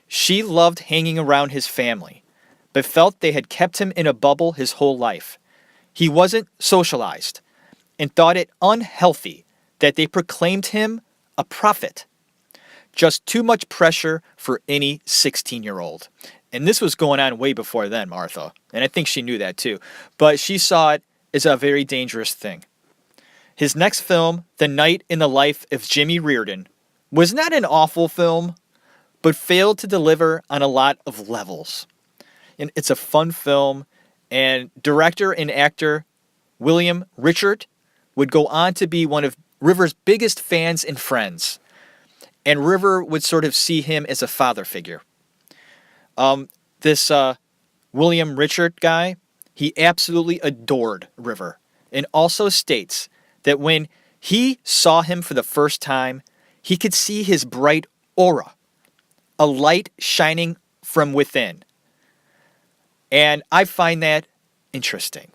She loved hanging around his family, but felt they had kept him in a bubble his whole life. He wasn't socialized, and thought it unhealthy that they proclaimed him a prophet. Just too much pressure for any 16-year-old. And this was going on way before then, Martha. And I think she knew that too. But she saw it as a very dangerous thing. His next film, The Night in the Life of Jimmy Reardon, was not an awful film, but failed to deliver on a lot of levels. And it's a fun film, and director and actor William Richard would go on to be one of River's biggest fans and friends. And River would sort of see him as a father figure. This William Richard guy, he absolutely adored River, and also states that when he saw him for the first time, he could see his bright aura, a light shining from within. And I find that interesting,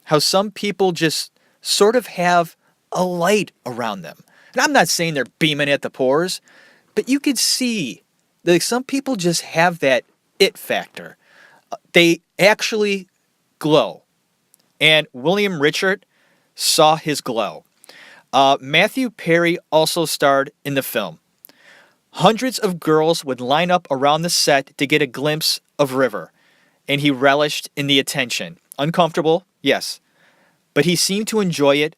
how some people just sort of have a light around them. And I'm not saying they're beaming at the pores, but you could see that some people just have that it factor. They actually glow. And William Richard saw his glow. Matthew Perry also starred in the film. Hundreds of girls would line up around the set to get a glimpse of River, and he relished in the attention. Uncomfortable, yes, but he seemed to enjoy it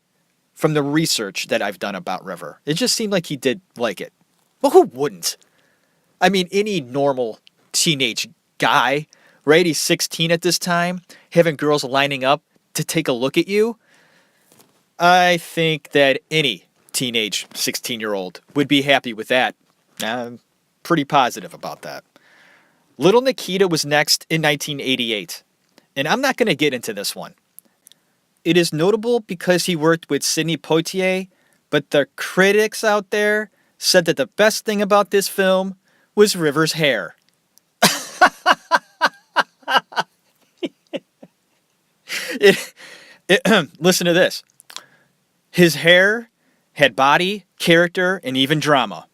from the research that I've done about River. It just seemed like he did like it. Well, who wouldn't? I mean, any normal teenage guy, right? He's 16 at this time, having girls lining up to take a look at you. I think that any teenage 16-year-old would be happy with that. I'm pretty positive about that. Little Nikita was next in 1988, and I'm not going to get into this one. It is notable because he worked with Sidney Poitier, but the critics out there said that the best thing about this film was River's hair. Listen to this. His hair had body, character, and even drama.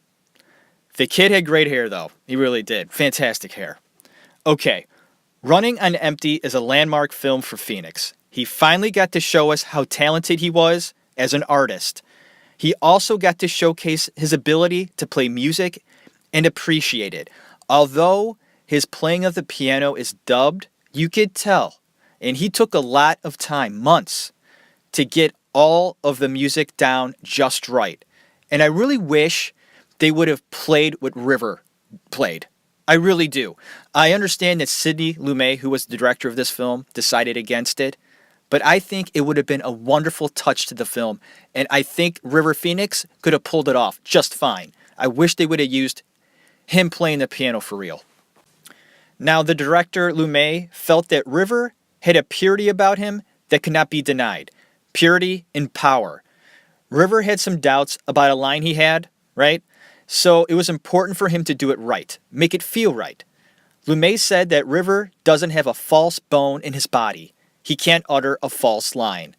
The kid had great hair, though. He really did. Fantastic hair. Okay, Running on Empty is a landmark film for Phoenix. He finally got to show us how talented he was as an artist. He also got to showcase his ability to play music and appreciate it. Although his playing of the piano is dubbed, you could tell. And he took a lot of time, months, to get all of the music down just right. And I really wish they would have played what River played. I really do. I understand that Sidney Lumet, who was the director of this film, decided against it. But I think it would have been a wonderful touch to the film. And I think River Phoenix could have pulled it off just fine. I wish they would have used him playing the piano for real. Now, the director, Lumet, felt that River had a purity about him that could not be denied. Purity and power. River had some doubts about a line he had, right? So it was important for him to do it right, make it feel right. Lumet said that River doesn't have a false bone in his body. He can't utter a false line.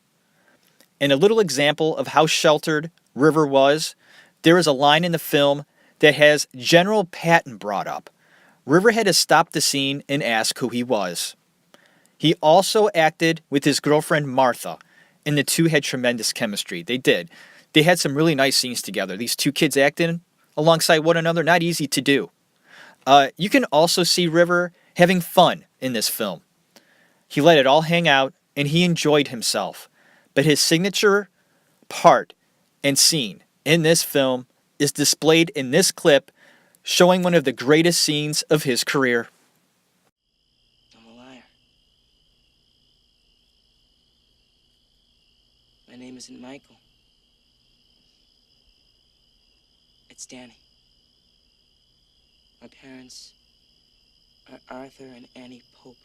And a little example of how sheltered River was, there is a line in the film that has General Patton brought up. River had to stop the scene and ask who he was. He also acted with his girlfriend Martha, and the two had tremendous chemistry. They did. They had some really nice scenes together. These two kids acting alongside one another, not easy to do. You can also see River having fun in this film. He let it all hang out, and he enjoyed himself. But his signature part and scene in this film is displayed in this clip, showing one of the greatest scenes of his career. I'm a liar. My name isn't Michael. It's Danny. My parents are Arthur and Annie Pope.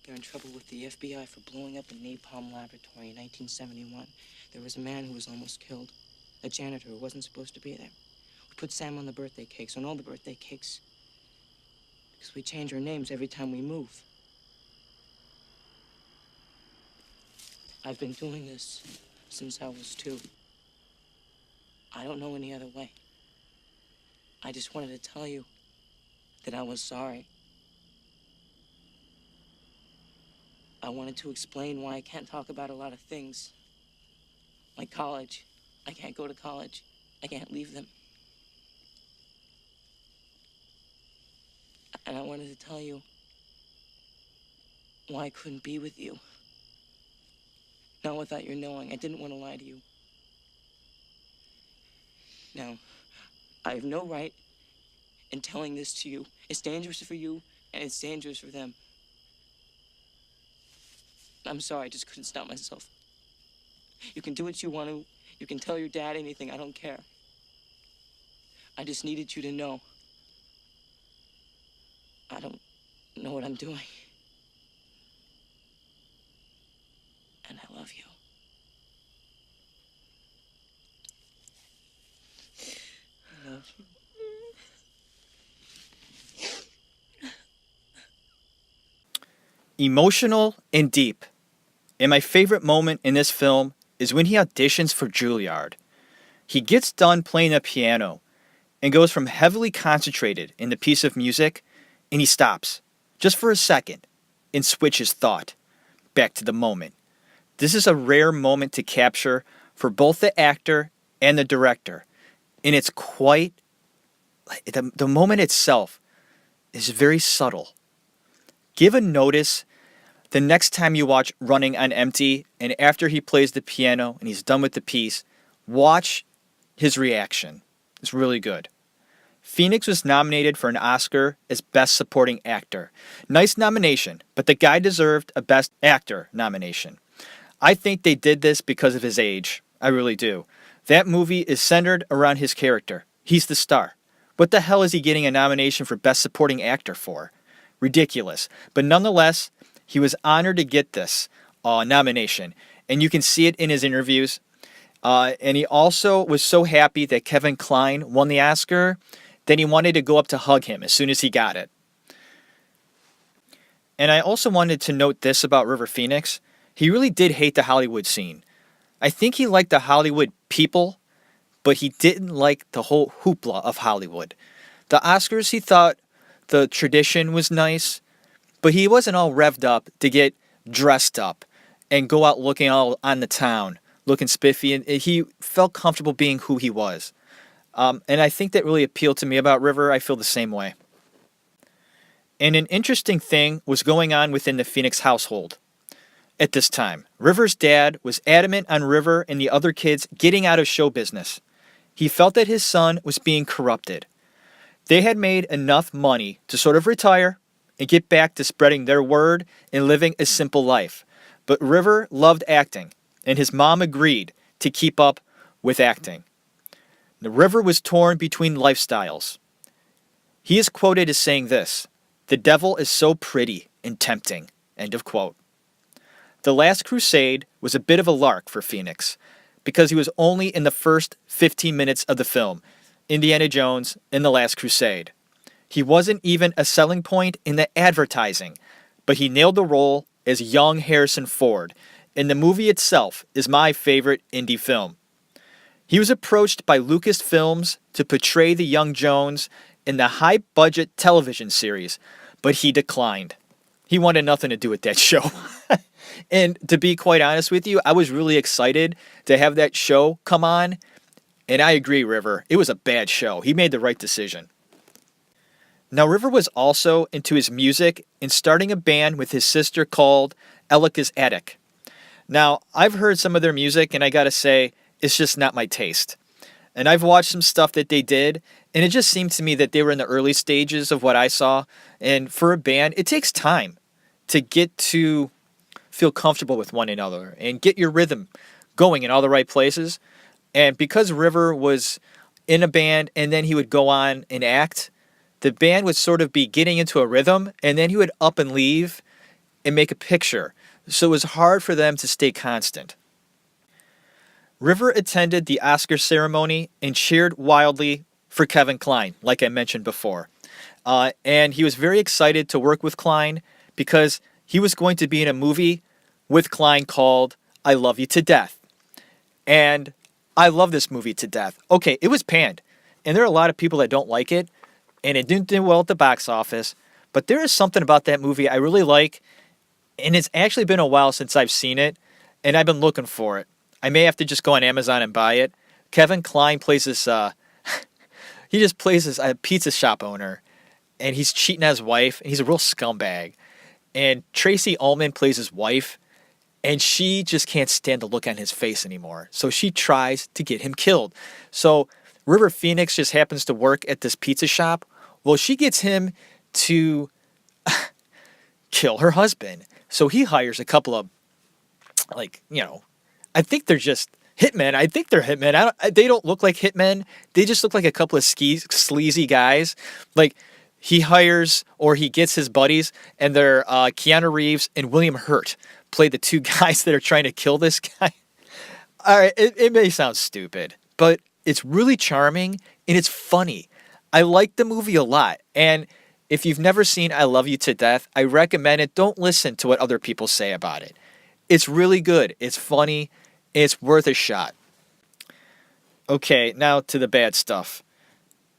They're in trouble with the FBI for blowing up a napalm laboratory in 1971. There was a man who was almost killed, a janitor who wasn't supposed to be there. We put Sam on the birthday cakes, on all the birthday cakes, because we change our names every time we move. I've been doing this since I was 2. I don't know any other way. I just wanted to tell you that I was sorry. I wanted to explain why I can't talk about a lot of things. Like college. I can't go to college. I can't leave them. And I wanted to tell you why I couldn't be with you. Not without your knowing. I didn't want to lie to you. Now, I have no right in telling this to you. It's dangerous for you, and it's dangerous for them. I'm sorry, I just couldn't stop myself. You can do what you want to. You can tell your dad anything. I don't care. I just needed you to know. I don't know what I'm doing. And I love you. I love you. Emotional and deep. And my favorite moment in this film is when he auditions for Juilliard. He gets done playing the piano and goes from heavily concentrated in the piece of music, and he stops, just for a second, and switches thought back to the moment. This is a rare moment to capture for both the actor and the director, and it's quite, the moment itself is very subtle. Give a notice the next time you watch Running on Empty, and after he plays the piano and he's done with the piece, watch his reaction. It's really good. Phoenix was nominated for an Oscar as Best Supporting Actor. Nice nomination, but the guy deserved a Best Actor nomination. I think they did this because of his age. I really do. That movie is centered around his character. He's the star. What the hell is he getting a nomination for Best Supporting Actor for? Ridiculous. But nonetheless, he was honored to get this nomination. And you can see it in his interviews. And he also was so happy that Kevin Kline won the Oscar that he wanted to go up to hug him as soon as he got it. And I also wanted to note this about River Phoenix. He really did hate the Hollywood scene. I think he liked the Hollywood people, but he didn't like the whole hoopla of Hollywood. The Oscars, he thought the tradition was nice, but he wasn't all revved up to get dressed up and go out looking all on the town, looking spiffy, and he felt comfortable being who he was. And I think that really appealed to me about River. I feel the same way. And an interesting thing was going on within the Phoenix household at this time. River's dad was adamant on River and the other kids getting out of show business. He felt that his son was being corrupted. They had made enough money to sort of retire and get back to spreading their word and living a simple life. But River loved acting, and his mom agreed to keep up with acting. The River was torn between lifestyles. He is quoted as saying this, "The devil is so pretty and tempting," end of quote. The Last Crusade was a bit of a lark for Phoenix, because he was only in the first 15 minutes of the film, Indiana Jones and the Last Crusade. He wasn't even a selling point in the advertising, but he nailed the role as young Harrison Ford, and the movie itself is my favorite indie film. He was approached by Lucasfilms to portray the young Jones in the high-budget television series, but he declined. He wanted nothing to do with that show. And to be quite honest with you, I was really excited to have that show come on, and I agree, River. It was a bad show. He made the right decision. Now, River was also into his music and starting a band with his sister called Elika's Attic. Now, I've heard some of their music, and I gotta say, it's just not my taste. And I've watched some stuff that they did, and it just seemed to me that they were in the early stages of what I saw. And for a band, it takes time to get to feel comfortable with one another and get your rhythm going in all the right places. And because River was in a band and then he would go on and act, the band would sort of be getting into a rhythm, and then he would up and leave and make a picture. So it was hard for them to stay constant. River attended the Oscar ceremony and cheered wildly for Kevin Kline, like I mentioned before. And he was very excited to work with Kline because he was going to be in a movie with Kline called I Love You to Death. And I love this movie to death. Okay, it was panned, and there are a lot of people that don't like it, and it didn't do well at the box office, but there is something about that movie I really like, and it's actually been a while since I've seen it, and I've been looking for it. I may have to just go on Amazon and buy it. Kevin Kline plays this, he just plays this pizza shop owner, and he's cheating on his wife, and he's a real scumbag. And Tracy Ullman plays his wife, and she just can't stand the look on his face anymore. So she tries to get him killed. So River Phoenix just happens to work at this pizza shop. Well, she gets him to kill her husband. So he hires a couple of, I think they're just hitmen. I think they're hitmen. They don't look like hitmen. They just look like a couple of sleazy guys. Like, he hires or he gets his buddies, and they're Keanu Reeves and William Hurt play the two guys that are trying to kill this guy. All right, it may sound stupid, but it's really charming and it's funny. I like the movie a lot. And if you've never seen I Love You to Death, I recommend it. Don't listen to what other people say about it. It's really good. It's funny. It's worth a shot. Okay, now to the bad stuff.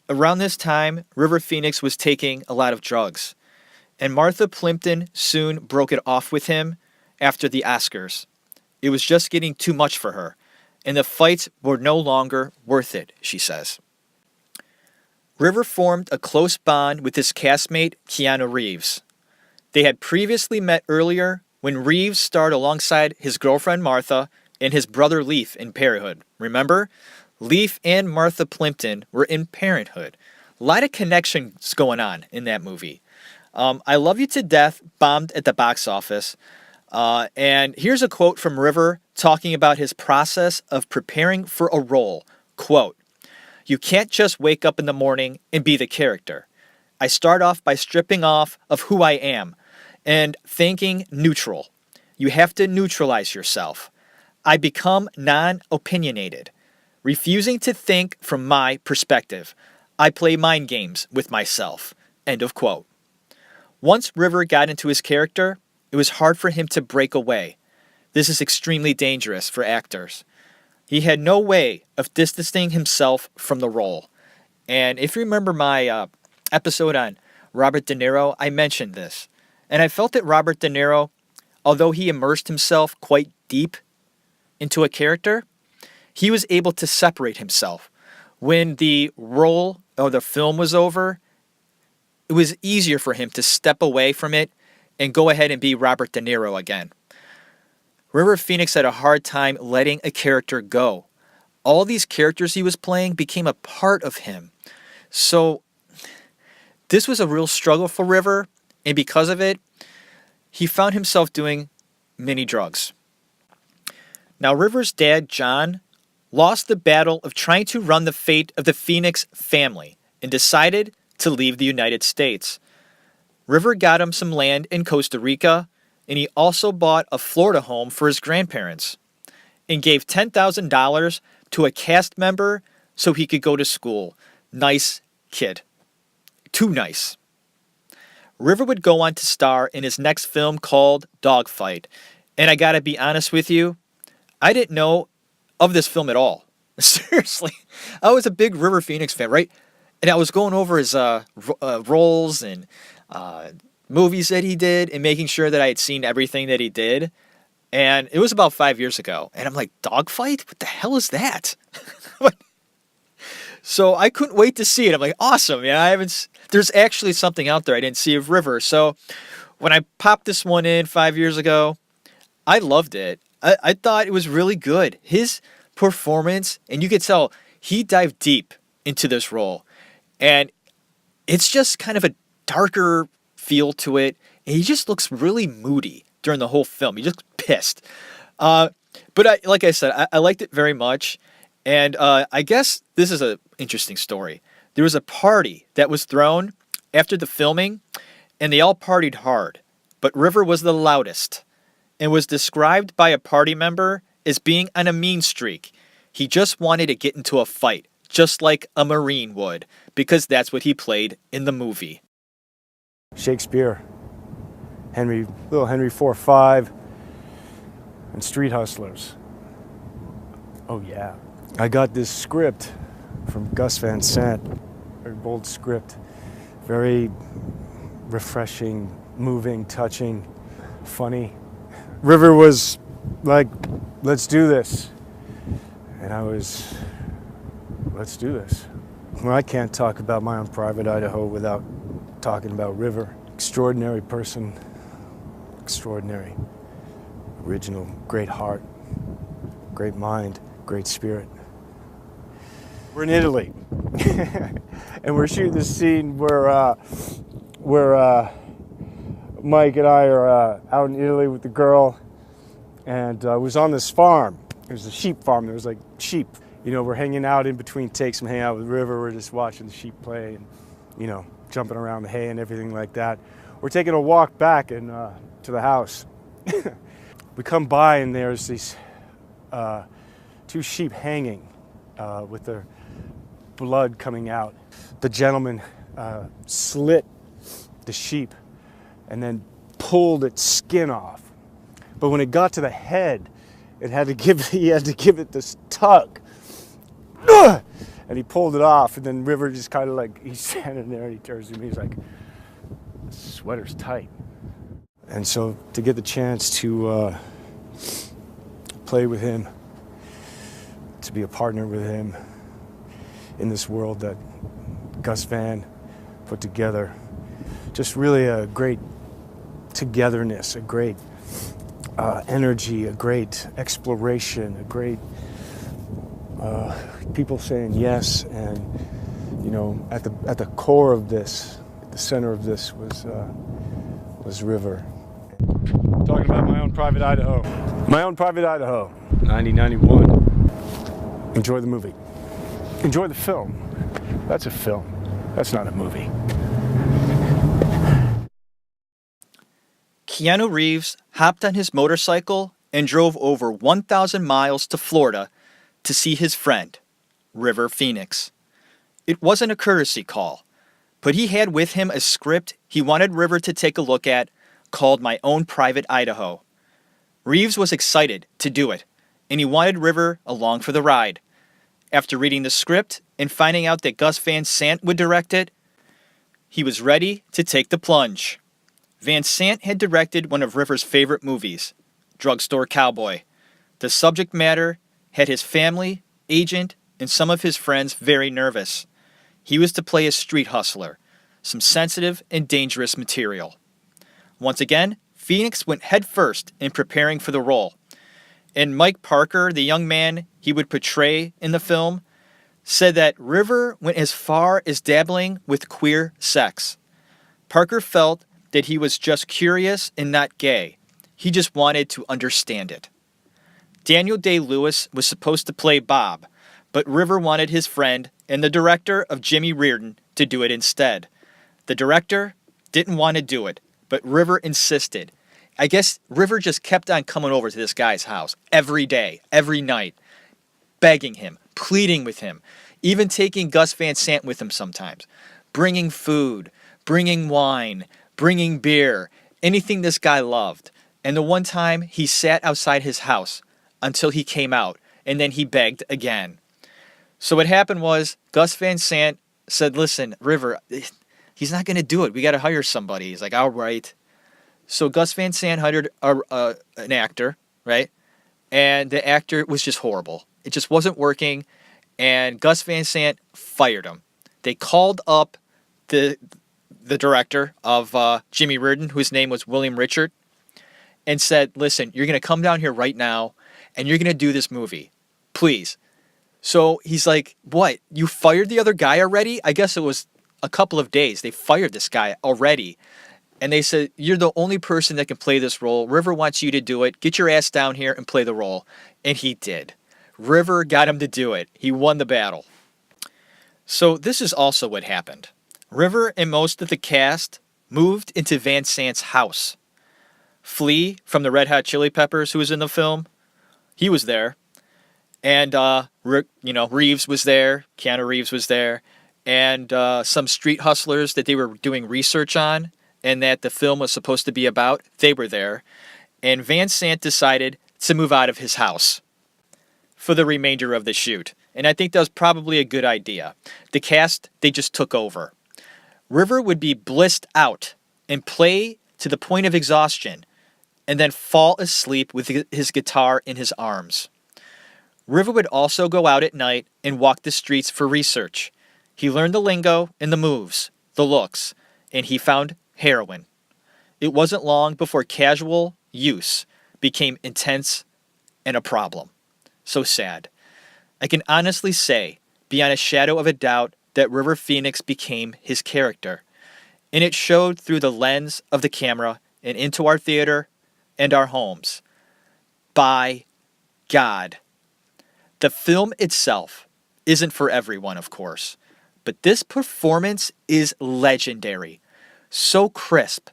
Around this time, River Phoenix was taking a lot of drugs, and Martha Plimpton soon broke it off with him after the Oscars. It was just getting too much for her, and the fights were no longer worth it, she says. River formed a close bond with his castmate, Keanu Reeves. They had previously met earlier when Reeves starred alongside his girlfriend Martha and his brother Leaf in Parenthood. Remember? Leaf and Martha Plimpton were in Parenthood. A lot of connections going on in that movie. I Love You to Death bombed at the box office. And here's a quote from River talking about his process of preparing for a role. Quote, "You can't just wake up in the morning and be the character. I start off by stripping off of who I am and thinking neutral. You have to neutralize yourself. I become non-opinionated, refusing to think from my perspective. I play mind games with myself." End of quote. Once River got into his character, it was hard for him to break away. This is extremely dangerous for actors. He had no way of distancing himself from the role. And if you remember my episode on Robert De Niro, I mentioned this. And I felt that Robert De Niro, although he immersed himself quite deep into a character, he was able to separate himself. When the role or the film was over, it was easier for him to step away from it and go ahead and be Robert De Niro again. River Phoenix had a hard time letting a character go. All these characters he was playing became a part of him. So this was a real struggle for River, and because of it, he found himself doing many drugs. Now, River's dad, John, lost the battle of trying to run the fate of the Phoenix family and decided to leave the United States. River got him some land in Costa Rica, and he also bought a Florida home for his grandparents. and gave $10,000 to a cast member so he could go to school. Nice kid. Too nice. River would go on to star in his next film called Dogfight. And I gotta be honest with you, I didn't know of this film at all. Seriously. I was a big River Phoenix fan, right? And I was going over his roles and movies that he did and making sure that I had seen everything that he did. And it was about 5 years ago. And I'm like, Dogfight? What the hell is that? So I couldn't wait to see it. I'm like, awesome. Yeah, there's actually something out there I didn't see of River. So when I popped this one in 5 years ago, I loved it. I thought it was really good. His performance, and you could tell he dived deep into this role. And it's just kind of a darker feel to it. And he just looks really moody during the whole film. He just pissed. But like I said, I liked it very much. And I guess this is an interesting story. There was a party that was thrown after the filming, and they all partied hard. But River was the loudest and was described by a party member as being on a mean streak. He just wanted to get into a fight, just like a Marine would, because that's what he played in the movie. Shakespeare, little Henry IV, and Street Hustlers. Oh yeah. I got this script from Gus Van Sant, very bold script, very refreshing, moving, touching, funny. River was like, let's do this. And I was, let's do this. Well, I can't talk about My Own Private Idaho without talking about River. Extraordinary person, extraordinary, original, great heart, great mind, great spirit. We're in Italy, and we're shooting this scene where Mike and I are out in Italy with the girl, and it was on this farm. It was a sheep farm. There was like sheep. You know, we're hanging out in between takes. I'm hanging out with River. We're just watching the sheep play and, you know, jumping around the hay and everything like that. We're taking a walk back and to the house. We come by and there's these two sheep hanging with their blood coming out. The gentleman slit the sheep and then pulled its skin off. But when it got to the head, he had to give it this tug. And he pulled it off, and then River just kind of like, he's standing there and he turns to me, he's like, the sweater's tight. And so to get the chance to play with him, to be a partner with him in this world that Gus Van put together, just really a great togetherness, a great energy, a great exploration, a great people saying yes, and you know, at the core of this, at the center of this was River. Talking about My Own Private Idaho. My Own Private Idaho, 1991. Enjoy the movie. Enjoy the film. That's a film. That's not a movie. Keanu Reeves hopped on his motorcycle and drove over 1,000 miles to Florida to see his friend, River Phoenix. It wasn't a courtesy call, but he had with him a script he wanted River to take a look at called My Own Private Idaho. Reeves was excited to do it, and he wanted River along for the ride. After reading the script and finding out that Gus Van Sant would direct it, he was ready to take the plunge. Van Sant had directed one of River's favorite movies, Drugstore Cowboy. The subject matter had his family, agent, and some of his friends very nervous. He was to play a street hustler, some sensitive and dangerous material. Once again, Phoenix went headfirst in preparing for the role. And Mike Parker, the young man he would portray in the film, said that River went as far as dabbling with queer sex. Parker felt that he was just curious and not gay. He just wanted to understand it. Daniel Day-Lewis was supposed to play Bob, but River wanted his friend and the director of Jimmy Reardon to do it instead. The director didn't want to do it, but River insisted, I guess River just kept on coming over to this guy's house every day, every night, begging him, pleading with him, even taking Gus Van Sant with him sometimes, bringing food, bringing wine, bringing beer, anything this guy loved. And the one time he sat outside his house until he came out, and then he begged again. So what happened was Gus Van Sant said, listen, River, he's not going to do it. We got to hire somebody. He's like, all right. So Gus Van Sant hired an actor, right? And the actor was just horrible. It just wasn't working. And Gus Van Sant fired him. They called up the director of Jimmy Reardon, whose name was William Richard, and said, listen, you're going to come down here right now, and you're going to do this movie. Please. So he's like, what? You fired the other guy already? I guess it was a couple of days. They fired this guy already. And they said, you're the only person that can play this role. River wants you to do it. Get your ass down here and play the role. And he did. River got him to do it. He won the battle. So this is also what happened. River and most of the cast moved into Van Sant's house. Flea from the Red Hot Chili Peppers, who was in the film, he was there. And, Reeves was there. Keanu Reeves was there. And some street hustlers that they were doing research on and that the film was supposed to be about, they were there. And Van Sant decided to move out of his house for the remainder of the shoot. And I think that was probably a good idea. The cast, they just took over. River would be blissed out and play to the point of exhaustion and then fall asleep with his guitar in his arms. River would also go out at night and walk the streets for research. He learned the lingo and the moves, the looks, and he found heroin. It wasn't long before casual use became intense and a problem. So sad. I can honestly say, beyond a shadow of a doubt, that River Phoenix became his character. And it showed through the lens of the camera and into our theater and our homes. By God. The film itself isn't for everyone, of course, but this performance is legendary. So crisp,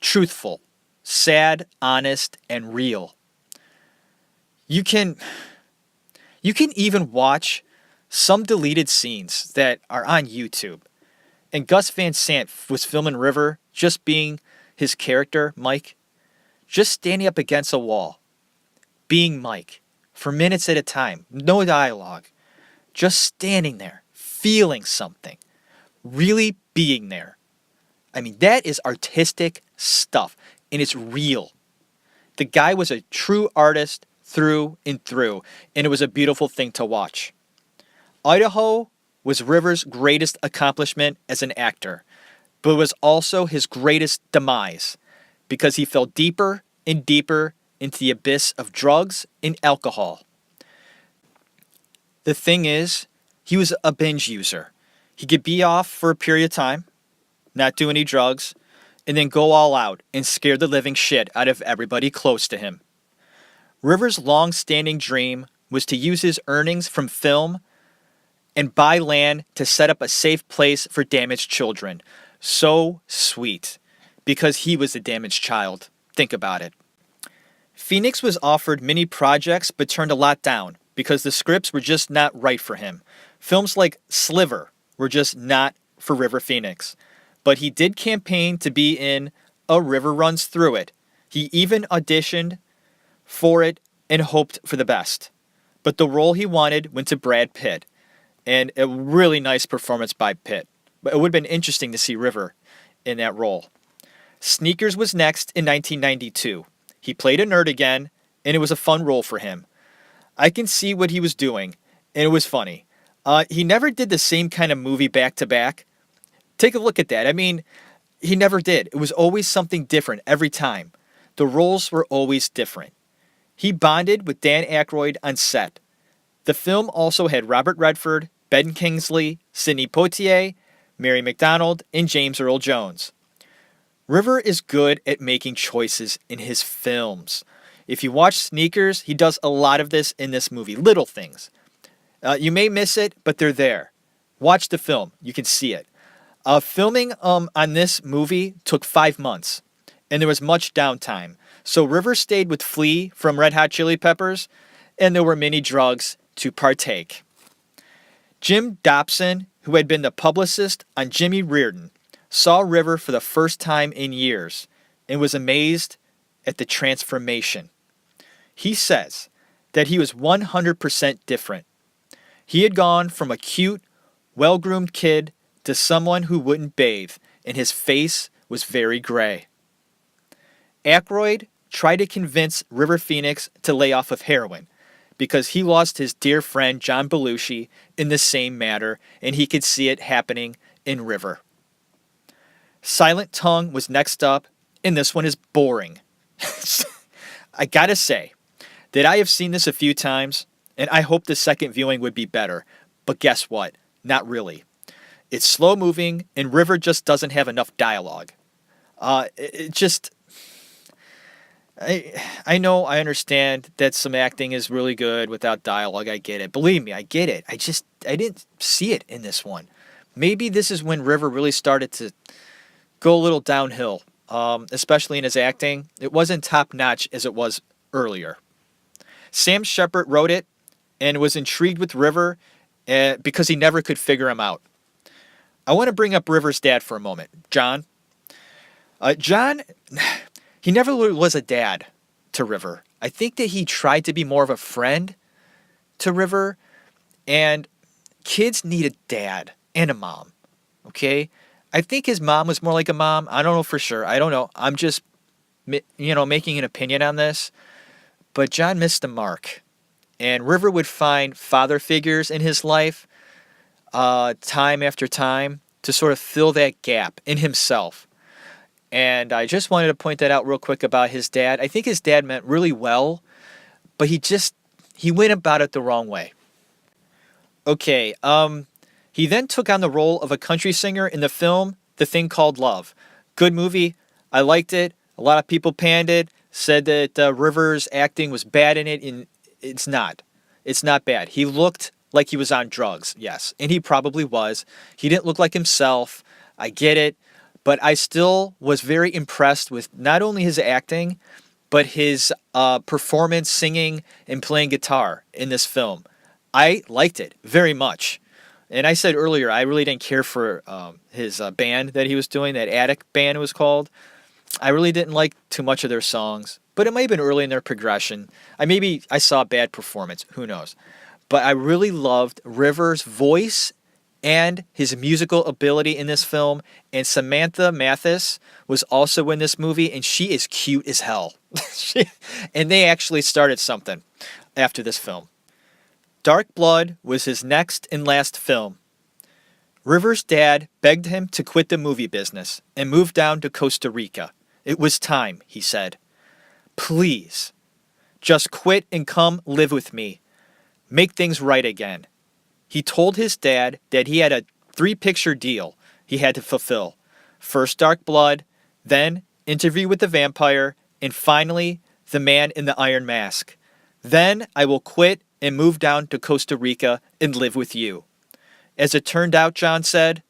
truthful, sad, honest, and real. You can even watch some deleted scenes that are on YouTube. And Gus Van Sant was filming River just being his character, Mike, just standing up against a wall, being Mike, for minutes at a time, no dialogue, just standing there, feeling something, really being there. I mean, that is artistic stuff, and it's real. The guy was a true artist through and through, and it was a beautiful thing to watch. Idaho was River's greatest accomplishment as an actor, but it was also his greatest demise, because he fell deeper and deeper into the abyss of drugs and alcohol. The thing is, he was a binge user. He could be off for a period of time, not do any drugs, and then go all out and scare the living shit out of everybody close to him. River's long-standing dream was to use his earnings from film and buy land to set up a safe place for damaged children. So sweet, because he was a damaged child. Think about it. Phoenix was offered many projects but turned a lot down because the scripts were just not right for him. Films like Sliver were just not for River Phoenix. But he did campaign to be in A River Runs Through It. He even auditioned for it and hoped for the best. But the role he wanted went to Brad Pitt. And a really nice performance by Pitt. But it would have been interesting to see River in that role. Sneakers was next in 1992. He played a nerd again, and it was a fun role for him. I can see what he was doing, and it was funny. He never did the same kind of movie back to back. Take a look at that. I mean, he never did. It was always something different every time. The roles were always different. He bonded with Dan Aykroyd on set. The film also had Robert Redford, Ben Kingsley, Sidney Poitier, Mary McDonald, and James Earl Jones. River is good at making choices in his films. If you watch Sneakers, he does a lot of this in this movie. Little things. You may miss it, but they're there. Watch the film. You can see it. Filming on this movie took 5 months, and there was much downtime. So River stayed with Flea from Red Hot Chili Peppers, and there were many drugs to partake. Jim Dobson, who had been the publicist on Jimmy Reardon, saw River for the first time in years and was amazed at the transformation. He says that he was 100% different. He had gone from a cute, well-groomed kid to someone who wouldn't bathe, and his face was very gray. Aykroyd tried to convince River Phoenix to lay off of heroin because he lost his dear friend John Belushi in the same matter, and he could see it happening in River. Silent Tongue was next up, and this one is boring. I gotta say that I have seen this a few times, and I hope the second viewing would be better, but guess what? Not really. It's slow moving, and River just doesn't have enough dialogue. I know, I understand that some acting is really good without dialogue. I get it. Believe me, I get it. I didn't see it in this one. Maybe this is when River really started to go a little downhill, especially in his acting. It wasn't top notch as it was earlier. Sam Shepard wrote it and was intrigued with River because he never could figure him out. I want to bring up River's dad for a moment, John. John, he never was a dad to River. I think that he tried to be more of a friend to River, and kids need a dad and a mom, okay? I think his mom was more like a mom. I don't know for sure. I don't know. I'm just, making an opinion on this. But John missed the mark. And River would find father figures in his life time after time to sort of fill that gap in himself. And I just wanted to point that out real quick about his dad. I think his dad meant really well, but he went about it the wrong way. Okay, he then took on the role of a country singer in the film The Thing Called Love. Good movie. I liked it. A lot of people panned it, said that Rivers' acting was bad in it, and it's not. It's not bad. He looked like he was on drugs, yes, and he probably was. He didn't look like himself. I get it. But I still was very impressed with not only his acting, but his performance, singing, and playing guitar in this film. I liked it very much. And I said earlier, I really didn't care for his band that he was doing, that Attic band it was called. I really didn't like too much of their songs, but it might have been early in their progression. Maybe I saw a bad performance, who knows. But I really loved Rivers' voice and his musical ability in this film. And Samantha Mathis was also in this movie, and she is cute as hell. And they actually started something after this film. Dark Blood was his next and last film. Rivers' dad begged him to quit the movie business and move down to Costa Rica. It was time, he said. Please, just quit and come live with me. Make things right again. He told his dad that he had a 3-picture deal he had to fulfill. First Dark Blood, then Interview with the Vampire, and finally The Man in the Iron Mask. Then I will quit and move down to Costa Rica and live with you. As it turned out, John said,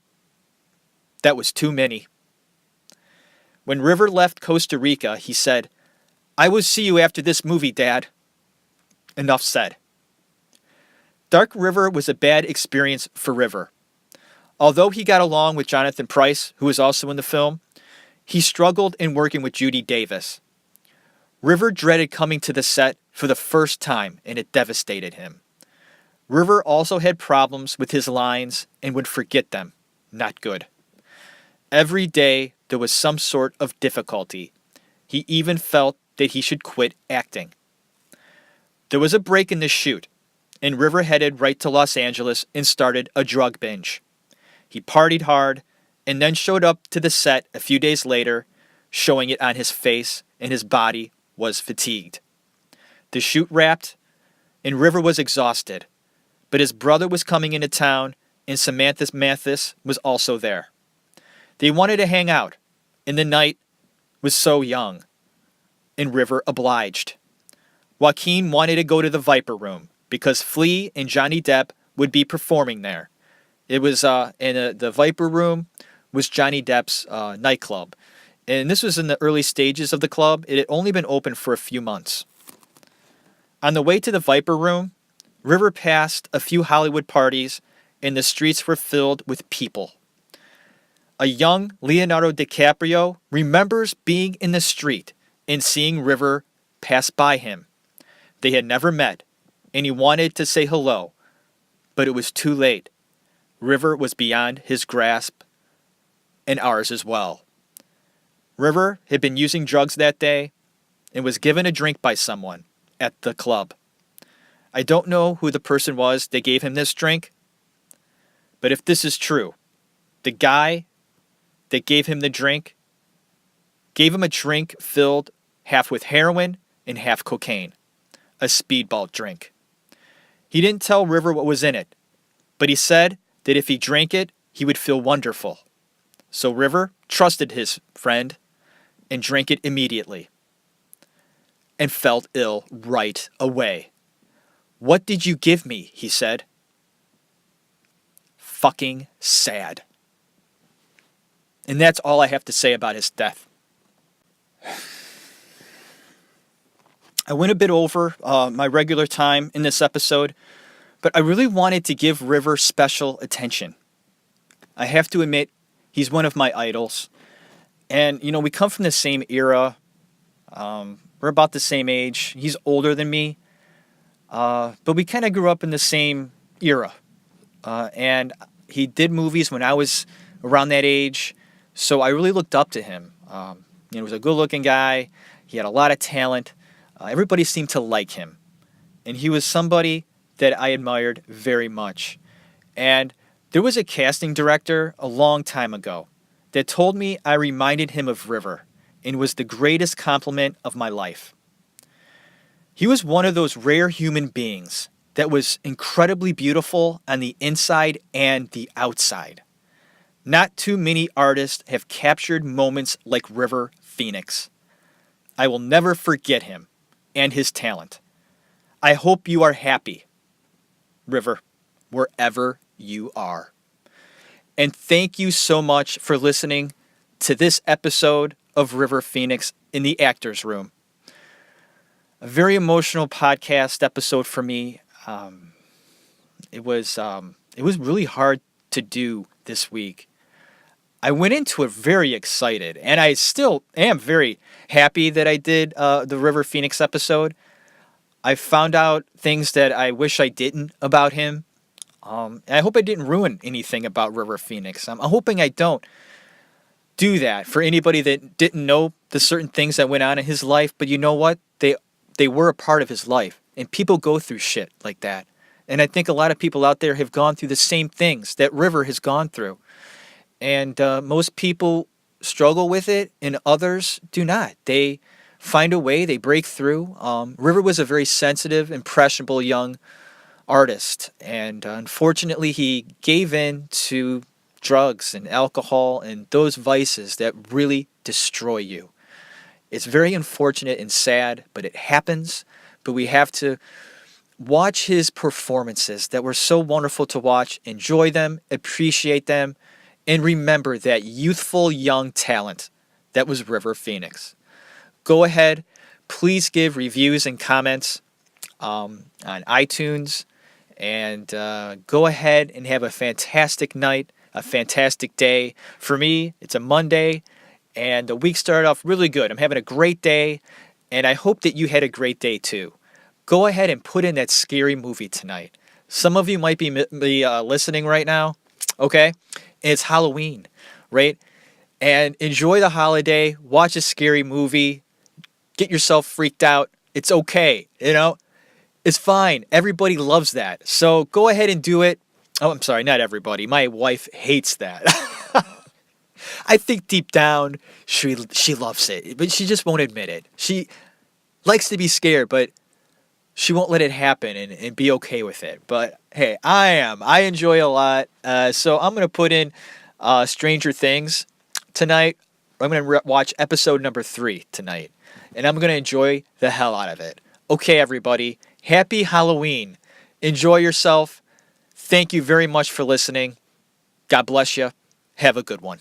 that was too many. When River left Costa Rica, he said, I will see you after this movie, Dad. Enough said. Dark River was a bad experience for River. Although he got along with Jonathan Pryce, who was also in the film, he struggled in working with Judy Davis. River dreaded coming to the set for the first time, and it devastated him. River also had problems with his lines and would forget them. Not good. Every day there was some sort of difficulty. He even felt that he should quit acting. There was a break in the shoot, and River headed right to Los Angeles and started a drug binge. He partied hard and then showed up to the set a few days later, showing it on his face, and his body was fatigued. The shoot wrapped, and River was exhausted, but his brother was coming into town, and Samantha Mathis was also there. They wanted to hang out, and the night was so young, and River obliged. Joaquin wanted to go to the Viper Room because Flea and Johnny Depp would be performing there. It was the Viper Room was Johnny Depp's nightclub, And this was in the early stages of the club. It had only been open for a few months. On the way to the Viper Room, River passed a few Hollywood parties, and the streets were filled with people. A young Leonardo DiCaprio remembers being in the street and seeing River pass by him. They had never met, and he wanted to say hello, but it was too late. River was beyond his grasp, and ours as well. River had been using drugs that day and was given a drink by someone at the club. I don't know who the person was that gave him this drink, but if this is true, the guy that gave him the drink gave him a drink filled half with heroin and half cocaine, a speedball drink. He didn't tell River what was in it, but he said that if he drank it, he would feel wonderful. So River trusted his friend and drank it immediately and felt ill right away. "What did you give me?" he said. Fucking sad. And that's all I have to say about his death. I went a bit over my regular time in this episode, but I really wanted to give River special attention. I have to admit, he's one of my idols. And, we come from the same era. We're about the same age. He's older than me. But we kind of grew up in the same era. And he did movies when I was around that age. So I really looked up to him. He was a good-looking guy. He had a lot of talent. Everybody seemed to like him. And he was somebody that I admired very much. And there was a casting director a long time ago that told me I reminded him of River and was the greatest compliment of my life. He was one of those rare human beings that was incredibly beautiful on the inside and the outside. Not too many artists have captured moments like River Phoenix. I will never forget him and his talent. I hope you are happy, River, wherever you are. And thank you so much for listening to this episode of River Phoenix in the Actors Room. A very emotional podcast episode for me. It was really hard to do this week. I went into it very excited, and I still am very happy that I did the River Phoenix episode. I found out things that I wish I didn't about him. And I hope I didn't ruin anything about River Phoenix. I'm hoping I don't do that for anybody that didn't know the certain things that went on in his life. But you know what? They were a part of his life. And people go through shit like that. And I think a lot of people out there have gone through the same things that River has gone through. And most people struggle with it, and others do not. They find a way, they break through. River was a very sensitive, impressionable young artist. And unfortunately, he gave in to drugs and alcohol and those vices that really destroy you. It's very unfortunate and sad, but it happens. But we have to watch his performances that were so wonderful to watch, enjoy them, appreciate them, and remember that youthful young talent that was River Phoenix. Go ahead, please give reviews and comments on iTunes, and go ahead and have a fantastic night, a fantastic day. For me, it's a Monday, and the week started off really good. I'm having a great day, and I hope that you had a great day too. Go ahead and put in that scary movie tonight. Some of you might be listening right now, okay? It's Halloween, right? And enjoy the holiday, watch a scary movie, get yourself freaked out. It's okay, It's fine. Everybody loves that. So go ahead and do it. Oh, I'm sorry, not everybody. My wife hates that. I think deep down she loves it, but she just won't admit it. She likes to be scared, but she won't let it happen and be okay with it. But hey, I enjoy a lot. So I'm going to put in Stranger Things tonight. I'm going to watch episode number 3 tonight. And I'm going to enjoy the hell out of it. Okay, everybody. Happy Halloween. Enjoy yourself. Thank you very much for listening. God bless you. Have a good one.